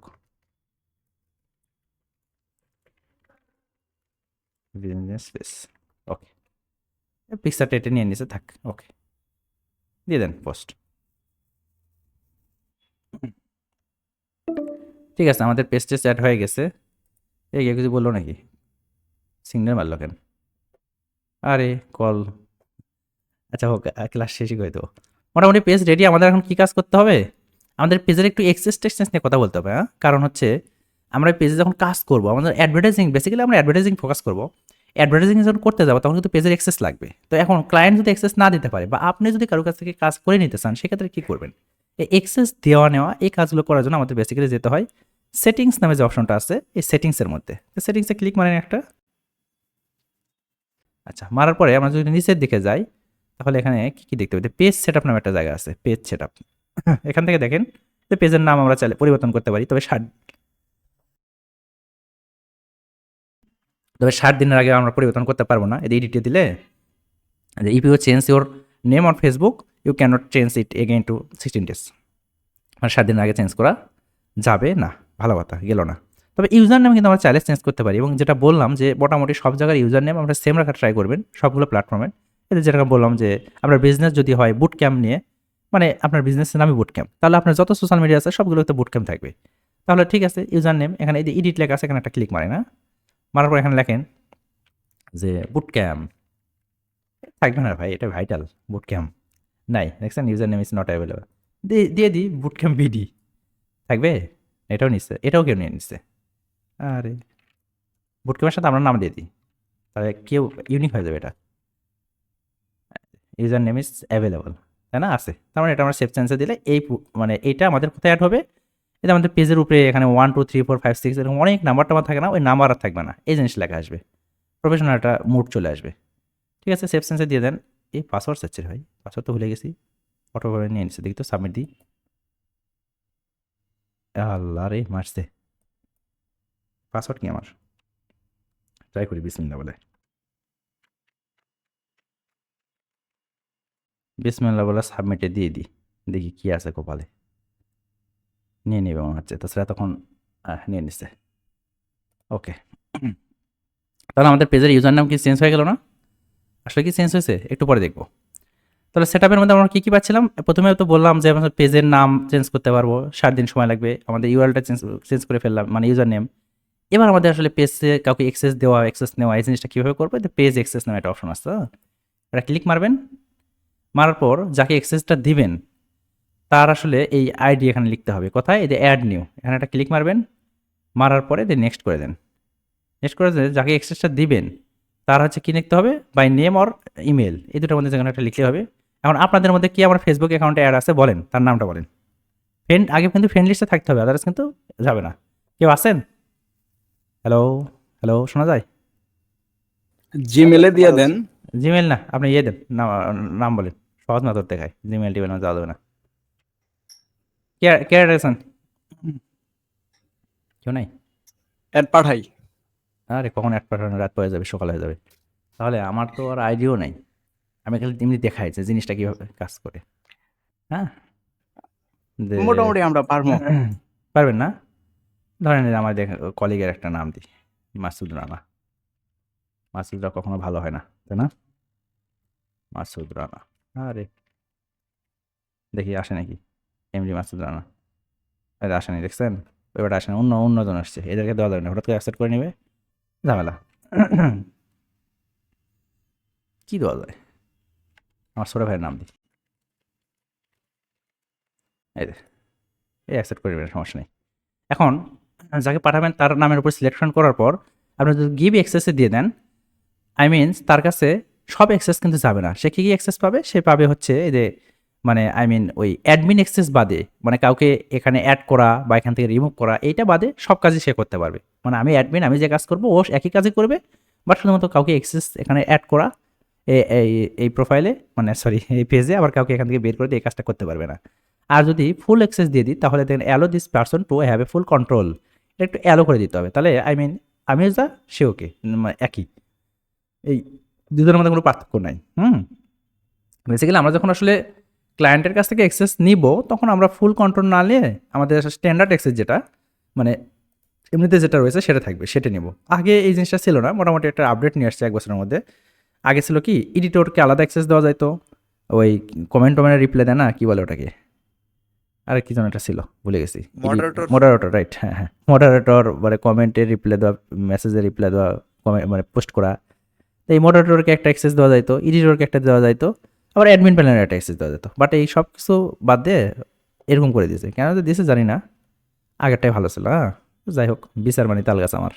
business page. Okay, পিকচারটা এটা নিয়ে নিচে থাক, ওকে দিয়ে দেন পোস্ট। ঠিক আছে, আমাদের পেজ টেস্ট অ্যাড হয়ে গেছে। এই কিছু বললো নাকি, সিগন্যাল মারলো কেন? আরে কল, আচ্ছা হোক, ক্লাস শেষই করে দেবো। মোটামুটি পেজ রেডি। আমাদের এখন কী কাজ করতে হবে, আমাদের পেজের একটু এক্সটেনশন নিয়ে কথা বলতে হবে, হ্যাঁ। কারণ হচ্ছে আমরা পেজে যখন কাজ করবো, আমাদের অ্যাডভার্টাইজিং, বেসিক্যালি আমরা অ্যাডভার্টাইজিং ফোকাস করবো। অ্যাডভার্টাইজিং যখন করতে যাবো তখন কিন্তু পেজের অ্যাক্সেস লাগবে। তো এখন ক্লায়েন্ট যদি অ্যাক্সেস না দিতে পারে, বা আপনি যদি কারোর কাছ থেকে কাজ করে নিতে চান, সেক্ষেত্রে কী করবেন? এই অ্যাক্সেস দেওয়া নেওয়া এই কাজগুলো করার জন্য আমাদের বেসিক্যালি যেতে হয় সেটিংস নামে যে অপশনটা আছে, এই সেটিংসের মধ্যে। তো সেটিংসে ক্লিক মারেন একটা। আচ্ছা, মারার পরে আমরা যদি নিচের দিকে যাই, তাহলে এখানে কী কী দেখতে পাই, পেজ সেট আপ নামে একটা জায়গা আছে, পেজ সেট আপ। এখান থেকে দেখেন যে পেজের নাম আমরা চাইলে পরিবর্তন করতে পারি, তবে 60 দিনের আগে আমরা পরিবর্তন করতে পারবো না। এডিটে দিলে if you change your name on Facebook you can not change it again to 16 days, মানে 7 দিনের আগে চেঞ্জ করা যাবে না। ভালো কথা গেল না। তবে ইউজার নেম কিন্তু আমরা চাইলে চেঞ্জ করতে পারি, এবং যেটা বললাম যে মোটামুটি সব জায়গার ইউজার নেম আমরা সেম রাখার ট্রাই করবেন সবগুলো প্ল্যাটফর্মে। এতে যেটা বললাম যে আপনার বিজনেস যদি হয় বুট ক্যাম্প নিয়ে, মানে আপনার বিজনেসের নামই বুট ক্যাম্প, তাহলে আপনার যত সোশ্যাল মিডিয়া আছে সবগুলোতে বুট ক্যাম্প থাকবে। তাহলে ঠিক আছে, ইউজার নেম এখানে এই যে এডিট লেখা আছে, এখানে একটা ক্লিক মারেন, না মারার পর এখানে লেখেন যে বুট ক্যাম্প। থাকবে না ভাই, এটা ভাইটাল। বুট ক্যাম্প নাই, দেখছেন user name is not available, দিয়ে দিই বুট ক্যাম্প বিডি, থাকবে। এটাও নিচ্ছে, এটাও কেউ নিয়ে নিচ্ছে। আরে বুট ক্যাম্পের সাথে আমরা নাম দিয়ে দিই, তাহলে কেউ ইউনিক হয়ে যাবে। এটা ইউজার নেম ইজ অ্যাভেলেবল, তাই না, আছে। তার মানে এটা আমরা সেভ চেঞ্জে দিলে এই মানে এইটা আমাদের কোথায় অ্যাড হবে, এটা আমাদের পেজের উপরে এখানে 1 2 3 4 5 6 এরকম অনেক নাম্বার টাম্বার থাকে না, ওই নাম্বার আর থাকবে না, এই জিনিস লেখা আসবে, প্রফেশনাল একটা মুড চলে আসবে। ঠিক আছে, সেভ চেঞ্জে দিয়ে দেন। এই পাসওয়ার্ড চাচ্ছে ভাই, পাসওয়ার্ড তো ভুলে গেছি, অটো করে নিয়ে নিচ্ছে, দেখি তো, সাবমিট দিই। আল্লাহ রে মারছে, পাসওয়ার্ড কি আমার, ট্রাই করি বিসমিল্লাহ বলে। বিসমিল্লাহ বলে সাবমিটে দিয়ে দিই, দেখি কী আছে কপালে। নিয়ে নেবে মনে হচ্ছে, তাছাড়া তখন নিয়ে নিচ্ছে। ওকে, তাহলে আমাদের পেজের ইউজার নাম কি চেঞ্জ হয়ে গেল না? আসলে কি চেঞ্জ হয়েছে একটু পরে দেখবো। তাহলে সেটআপের মধ্যে আমরা কি পাচ্ছিলাম? প্রথমে তো বললাম যে আমরা পেজের নাম চেঞ্জ করতে পারবো, 7 দিন সময় লাগবে। আমাদের ইউআরএলটা চেঞ্জ করে ফেললাম, মানে ইউজার নেম। এবার আমাদের আসলে পেজে কাউকে অ্যাক্সেস দেওয়া, অ্যাক্সেস নেওয়া, এই জিনিসটা কীভাবে করবো? যে পেজ অ্যাক্সেস নামে একটা অপশন আছে, এটা ক্লিক মারবেন। মারার পর যাকে অ্যাক্সেসটা দিবেন তার আসলে এই আইডি এখানে লিখতে হবে। কোথায়? এই যে অ্যাড নিউ, এখানে একটা ক্লিক মারবেন। মারার পরে নেক্সট করে দেন। নেক্সট করে দেন, যাকে অ্যাক্সেসটা দিবেন তার হচ্ছে কি লিখতে হবে? বাই নেম অর ইমেল, এই দুটোর মধ্যে যেখানে একটা লিখতে হবে। এখন আপনাদের মধ্যে কি আমার ফেসবুক অ্যাকাউন্টে অ্যাড আছে বলেন, তার নামটা বলেন। ফ্রেন্ড আগে কিন্তু ফ্রেন্ড লিস্টে থাকতে হবে, আদারস কিন্তু যাবে না। কেউ আছেন? হ্যালো, হ্যালো, শোনা যায়? জিমেলে দিয়ে দেন। জিমেল না, আপনি ইয়ে দেন, নাম বলেন, সহজ মেথড দেখায়। জিমেল টিমেল যাওয়া যাবে না। কে কে আছেন? কেউ নাই? অ্যাড পাঠাই। আরে কখন অ্যাড পাঠানো, রাত পড়ে যাবে, সকাল হয়ে যাবে। তাহলে আমার তো আর আইডিয়াও নাই। আমি খালি এমনি দেখাই যে জিনিসটা কীভাবে কাজ করে। হ্যাঁ, মোটামুটি আমরা পারবো। পারবেন না? ধরেন যে আমার কলিগের একটা নাম দিই, মাসুদ রানা। মাসুদরা কখনো ভালো হয় না, তাই না? মাসুদ রানা, আরে দেখি আসে নাকি এমডি মাসুদ রানা। এটা আসেনি, দেখছেন? এবার আসে না, অন্যজন আসছে, এদেরকে দেওয়া যাবে না, হঠাৎ করে অ্যাকসেপ্ট করে নেবে, ঝামেলা। কি দেওয়া যায়? আমার ছোটো ভাইয়ের নাম দিই, এই অ্যাকসেপ্ট করে নেবেন, সমস্যা নেই। এখন যাকে পাঠাবেন তার নামের উপর সিলেকশন করার পর আপনি যদি গিভ অ্যাক্সেসে দিয়ে দেন, তার কাছে সব অ্যাক্সেস কিন্তু যাবে না। সে কী অ্যাক্সেস পাবে? সে পাবে হচ্ছে এই যে মানে ওই অ্যাডমিন অ্যাক্সেস বাদে, মানে কাউকে এখানে অ্যাড করা বা এখান থেকে রিমুভ করা, এইটা বাদে সব কাজই সে করতে পারবে। মানে আমি অ্যাডমিন, আমি যে কাজ করবো ও একই কাজই করবে, বাট শুধুমাত্র কাউকে অ্যাক্সেস এখানে অ্যাড করা এই প্রোফাইলে, মানে সরি এই পেজে, আবার কাউকে এখান থেকে বের করে দিয়ে এই কাজটা করতে পারবে না। আর যদি ফুল অ্যাক্সেস দিয়ে দিই তাহলে then allow this person to have a full control, এটা একটু অ্যালো করে দিতে হবে। তাহলে আমি যা সে ওকে, একই, এই দুজনের মধ্যে কোনো পার্থক্য নাই। বেসিক্যালি আমরা যখন আসলে ক্লায়েন্টের কাছ থেকে অ্যাক্সেস নিব তখন আমরা ফুল কন্ট্রোল না নিয়ে আমাদের স্ট্যান্ডার্ড অ্যাক্সেস যেটা মানে এমনিতে যেটা রয়েছে সেটা থাকবে, সেটা নিব। আগে এই জিনিসটা ছিল না, মোটামুটি একটা আপডেট নিয়ে আসছে 1 বছরের মধ্যে। আগে ছিল কি, এডিটরকে আলাদা অ্যাক্সেস দেওয়া যাইতো, ওই কমেন্ট রিপ্লাই দেয় না, কি বলে ওটাকে, আরে কি যেন একটা ছিল, ভুলে গেছি। মডারেটর, রাইট, হ্যাঁ হ্যাঁ, মডারেটর, মানে কমেন্টে রিপ্লাই দেওয়া, মেসেজে রিপ্লাই দেওয়া, মানে পোস্ট করা। তো এই মডারেটরকে একটা অ্যাক্সেস দেওয়া যাইতো, এডিটরকে একটা দেওয়া যাইতো, আবার অ্যাডমিন প্যানেলের একটা অ্যাক্সেস দেওয়া যেত। বাট এই সব কিছু বাদ দিয়ে এরকম করে দিয়েছে, কেন যে দিয়েছে জানি না, আগেরটাই ভালো ছিল। হ্যাঁ, যাই হোক, বিচার মানে তাল গাছ আমার,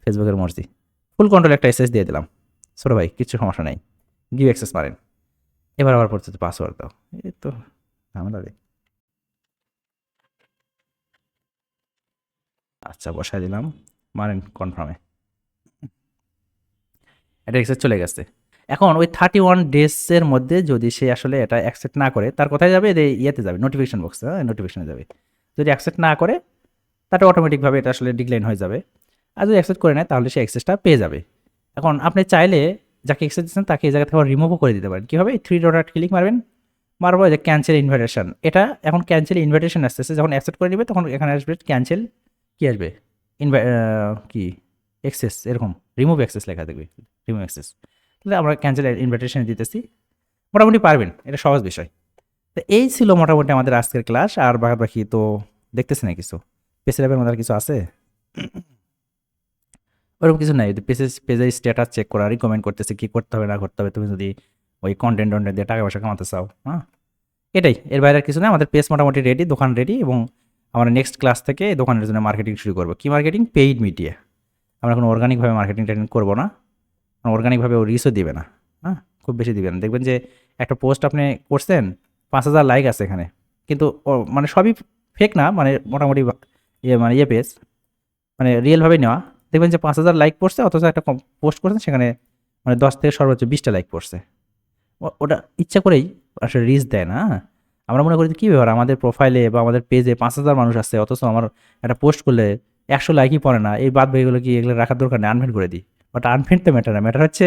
ফেসবুকের মর্জি। ফুল কন্ট্রোল একটা অ্যাক্সেস দিয়ে দিলাম, ছোটো ভাই কিছু সমস্যা নাই, গিভ অ্যাক্সেস মারেন। এবার আবার পড়তে পাসওয়ার্ড দাও, এই তো ঝামেলা রে। আচ্ছা, বসায় দিলাম, মারেন কনফার্মে, এটা অ্যাক্সেস চলে গেছে। এখন ওই 31 ডেজের মধ্যে যদি সে আসলে এটা অ্যাকসেপ্ট না করে, তার কোথায় যাবে? ইয়েতে যাবে, নোটিফিকেশন বক্সে, নোটিফিকেশনে যাবে। যদি অ্যাকসেপ্ট না করে তাহলে অটোমেটিকভাবে এটা আসলে ডিক্লাইন হয়ে যাবে। আর যদি অ্যাকসেপ্ট করে নেয় তাহলে সে অ্যাক্সেসটা পেয়ে যাবে। এখন আপনি চাইলে যাকে অ্যাক্সেস দিচ্ছেন তাকে এই জায়গা থেকে রিমুভও করে দিতে পারেন। কীভাবে? 3 ডট ক্লিক মারবেন, মারবো যে ক্যান্সেল ইনভাইটেশন। এটা এখন ক্যান্সেল ইনভাইটেশন আসতেছে, যখন অ্যাকসেপ্ট করে নেবে তখন এখানে আসবে ক্যান্সেল, কি আসবে, কি অ্যাক্সেস, এরকম রিমুভ অ্যাক্সেস লেখা দেখবে, রিমুভ অ্যাক্সেস। তাহলে আমরা ক্যান্সেল ইনভাইটেশন দিতেছি, মোটামুটি পারবেন, এটা সহজ বিষয়। তো এই ছিল মোটামুটি আমাদের আজকের ক্লাস। আর বাকি তো দেখতেছি না কিছু, পেজের মধ্যে আর কিছু আছে ওরকম কিছু নাই। পেজের স্ট্যাটাস চেক করা, রিকমেন্ড করতেছে কি করতে হবে না করতে হবে, তুমি যদি ওই কন্টেন্ট দিয়ে টাকা পয়সা কামাতে চাও। হ্যাঁ, এটাই, এর বাইরে আর কিছু না। আমাদের পেজ মোটামুটি রেডি, দোকান রেডি, এবং আমরা নেক্সট ক্লাস থেকে দোকানের জন্য মার্কেটিং শুরু করবো। কি মার্কেটিং? Paid media. আমরা কোনো অর্গানিকভাবে মার্কেটিং করবো না, অর্গানিকভাবে ও রিচও দিবে না। হ্যাঁ, খুব বেশি দিবে না। দেখবেন যে একটা পোস্ট আপনি করছেন, 5,000 লাইক আছে এখানে, কিন্তু মানে সবই ফেক না, মানে মোটামুটি ইয়ে পেজ, মানে রিয়েলভাবে নেওয়া। দেখবেন যে 5,000 লাইক পড়ছে, অথচ একটা পোস্ট করছেন সেখানে মানে 10 থেকে সর্বোচ্চ 20টা লাইক পড়ছে। ওটা ইচ্ছা করেই আসলে রিচ দেয় না। আমরা মনে করি কী ব্যাপার, আমাদের প্রোফাইলে বা আমাদের পেজে 5,000 মানুষ আছে, অথচ আমার একটা পোস্ট করলে 100 লাইকই পড়ে না, এই বাদ বাকিগুলো কি এগুলো রাখার দরকার নেই, আনফ্রেন্ড করে দিই। বাট আনফ্রেন্ড তো ম্যাটার না, ম্যাটার হচ্ছে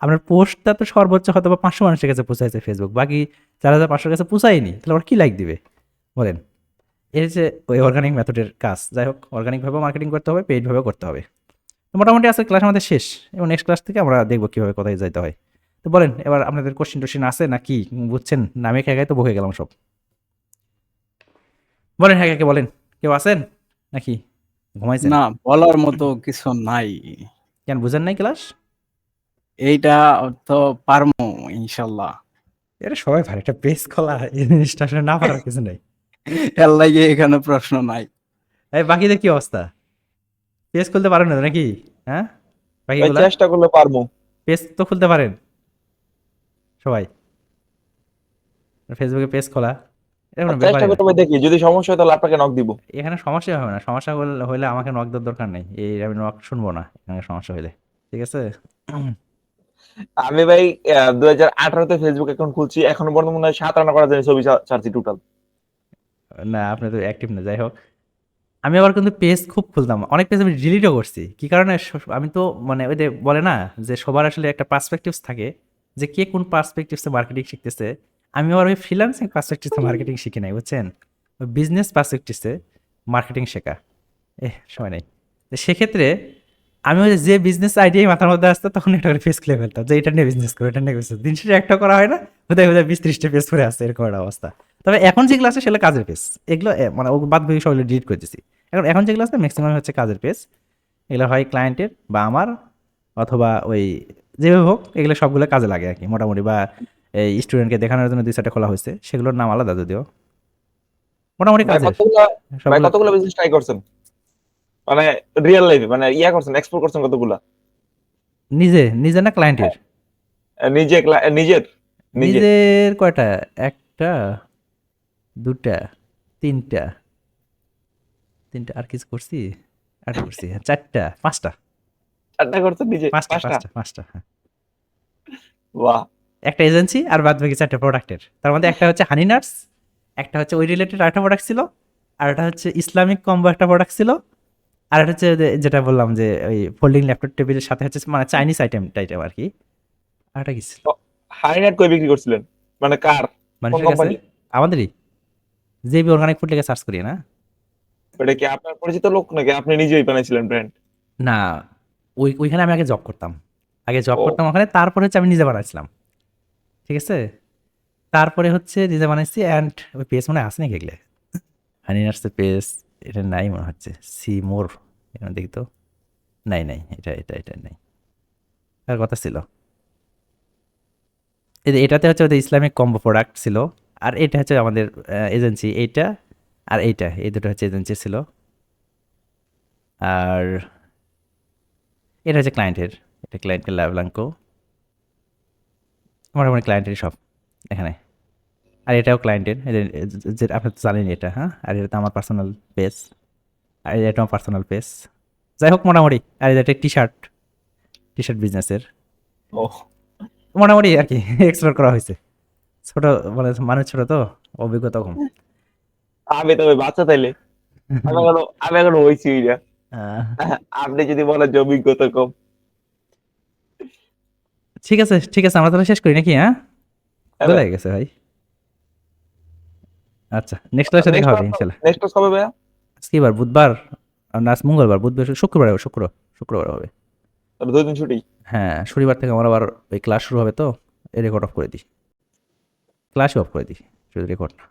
আপনার পোস্টটা তো সর্বোচ্চ হয়তো বা 500 মানুষের কাছে পৌঁছাইছে ফেসবুক, বাকি 4,500 কাছে পৌঁছায়নি, তাহলে ওরা কী লাইক দিবে বলেন? এর যে ওই অর্গানিক মেথডের কাজ। যাই হোক, অর্গানিকভাবেও মার্কেটিং করতে হবে, পেইডভাবেও করতে হবে। তো মোটামুটি আজকের ক্লাস আমাদের শেষ, এবং নেক্সট ক্লাস থেকে আমরা দেখবো কীভাবে কোথায় যাইতে হয়। তো বলেন এবার আপনাদের কোশ্চেন টোশ্চেন আছে নাকি বুঝছেন না আমি একা একাই তো বকে গেলাম সব বলেন একা একে বলেন কেউ আছেন নাকি ঘুমাইছেন না বলার মতো কিছু নাই। কেন বুঝেন নাই ক্লাস এইটা তো পারমু ইনশাল্লাহ। এটা সবাই ভালো একটা পেজ খোলা এই জিনিসটা আসলে না পারার কিছু নেই এর লাগে এখানে প্রশ্ন নাই। এই বাকিদের কি অবস্থা পেজ খুলতে পারেন না তো নাকি হ্যাঁ ভাই বাকিগুলা চেষ্টা করলে পারবো। পেজ তো খুলতে পারেন সবাই ফেসবুকে পেজ খোলা এটা কোনো চেষ্টা ব্যাপারই না করে ভাই দেখি, যদি সমস্যা হয় তাহলে আপনাকে নক দিব। এখানে সমস্যা হবে না সমস্যা হলে আমাকে নক দেওয়ার দরকার নেই এই আমি নক শুনবো না এখানে সমস্যা হলে ঠিক আছে আমি ভাই 2018-তে ফেসবুক অ্যাকাউন্ট খুলছি, এখনো পর্যন্ত মনে হয় 7 রান্না করা যায় ছবি ছাড়ছি টোটাল। না আপনি তো অ্যাক্টিভ না যাই হোক আমি আবার কিন্তু পেজ খুব খুলতাম অনেক পেজ আমি ডিলিটও করছি কি কারণে আমি তো মানে ওই যে বলে না যে সবার আসলে একটা পার্সপেক্টিভস থাকে যে কে কোন পার্সপেক্টিভসে মার্কেটিং শিখতেছে আমি আবার ওই ফ্রিল্যান্সিং পার্সপেক্টিভসে মার্কেটিং শিখি নাই বুঝছেন ওই বিজনেস পার্সপেক্টিভসে মার্কেটিং শেখা সময় নেই তো সেক্ষেত্রে আমি ওই যে বিজনেস আইডিয়াই মাথার মধ্যে আসতো তখন একটা করে পেজ খুলে ফেলতাম যে এটা নিয়ে বিজনেস করো এটা নিয়ে বিজনেস দিন শেষে একটা করা হয় না বোধহয় 20-30টা পেজ করে আসছে এরকম একটা অবস্থা তবে এখন যে ক্লাসে সেগুলো কাজের পেজ এগুলো মানে ও বাদ বাকি সবগুলো ডিলিট করে দিচ্ছি এখন যে ক্লাসে ম্যাক্সিমাম হচ্ছে কাজের পেজ এগুলো হয় ক্লায়েন্টের বা আমার অথবা ওই যেভাবে হোক এগুলো সবগুলো কাজে লাগে আর কি মোটামুটি বা এই স্টুডেন্টকে দেখানোর জন্য 2-4টা খোলা হয়েছে সেগুলোর নাম আলাদা যদিও মোটামুটি ভাই কাজের ভাই সবগুলো কতগুলো বিজনেস ট্রাই করছেন, মানে রিয়েল লাইফে, মানে করছেন, এক্সপ্লোর করছেন কতগুলা? নিজে না ক্লায়েন্টের নিজে নিজের নিজে নিজের কয়টা একটা দুটা তিনটা আর কিছু করছি আরটা করছি হ্যাঁ, চারটা পাঁচটা 4টা করছেন নিজে? পাঁচটা 5টা? পাঁচটা পাঁচটা হ্যাঁ। বাহ। একটা এজেন্সি আর বাদ বাকি চারটা প্রোডাক্টের তার মধ্যে একটা হচ্ছে হানি নাটস একটা হচ্ছে ওই রিলেটেড আরেকটা প্রোডাক্ট ছিল আর একটা হচ্ছে ইসলামিক কম্বো একটা প্রোডাক্ট ছিল আর একটা হচ্ছে যেটা বললাম যে ওই ফোল্ডিং ল্যাপটপ টেবিলের সাথে হচ্ছে মানে চাইনিজ আইটেম টাইটেম আর কি আর একটা কি ছিল হাইনেট কই বিক্রি করছিলেন, মানে কার, কোন মানুষের কাছে কোম্পানি? আমাদেরই জেবি অর্গানিক ফুড লেগে সার্চ করি না ওটা কি আপনার পরিচিত লোক নাকি আপনি নিজেই বানাইছিলেন ব্র্যান্ড? না ওইখানে আমি আগে জব করতাম ও। ওখানে তারপরে হচ্ছে আমি নিজে বানাইছিলাম ঠিক আছে তারপরে হচ্ছে নিজে বানাইছি অ্যান্ড ওই পেজ মনে হয় আসে নাকি এগুলো হানি নাটসের পেজ এটা নাই মনে হচ্ছে সি মোর এখানে দেখি তো নাই এটা নাই আর কথা ছিল এটাতে হচ্ছে ওদের ইসলামিক কম্বো প্রোডাক্ট ছিল আর এটা হচ্ছে আমাদের এজেন্সি এইটা আর এইটা এই দুটো হচ্ছে এজেন্সি ছিল আর এটা হচ্ছে ক্লায়েন্টের এটা ক্লায়েন্টের লাভলাঙ্কো মোটামুটি ক্লায়েন্টের সব এখানে আর এটাও ক্লায়েন্টের যে আপনি তো জানেন এটা হ্যাঁ আর এটা তো আমার পার্সোনাল পেজ আর এটা আমার পার্সোনাল পেজ যাই হোক মোটামুটি আর এটা টি শার্ট বিজনেসের ও মোটামুটি আর কি এক্সপ্লোর করা হয়েছে ছোট মানে মানুষ ছোট তো অভিজ্ঞতা কম আমি তো ওই বাচ্চা তাইলে, আমি এখনো হইছি না। আহ, আপনি যদি বলেন যে অভিজ্ঞতা কম। ঠিক আছে আমরা তাহলে শেষ করি নাকি হ্যাঁ হ্যাঁ হয়ে গেছে ভাই আচ্ছা নেক্সট ক্লাসে দেখা হবে ইনশাল্লাহ নেক্সট ক্লাস কবে ভাইয়া? আজকে এবার বুধবার আর না আজ মঙ্গলবার বুধবার শুক্রবার হবে শুক্রবার হবে তাহলে 2 দিন ছুটি। হ্যাঁ শনিবার থেকে আমার আবার ওই ক্লাস শুরু হবে তো এই রেকর্ড অফ করে দিই ক্লাসই অফ করে দিই শুধু রেকর্ড না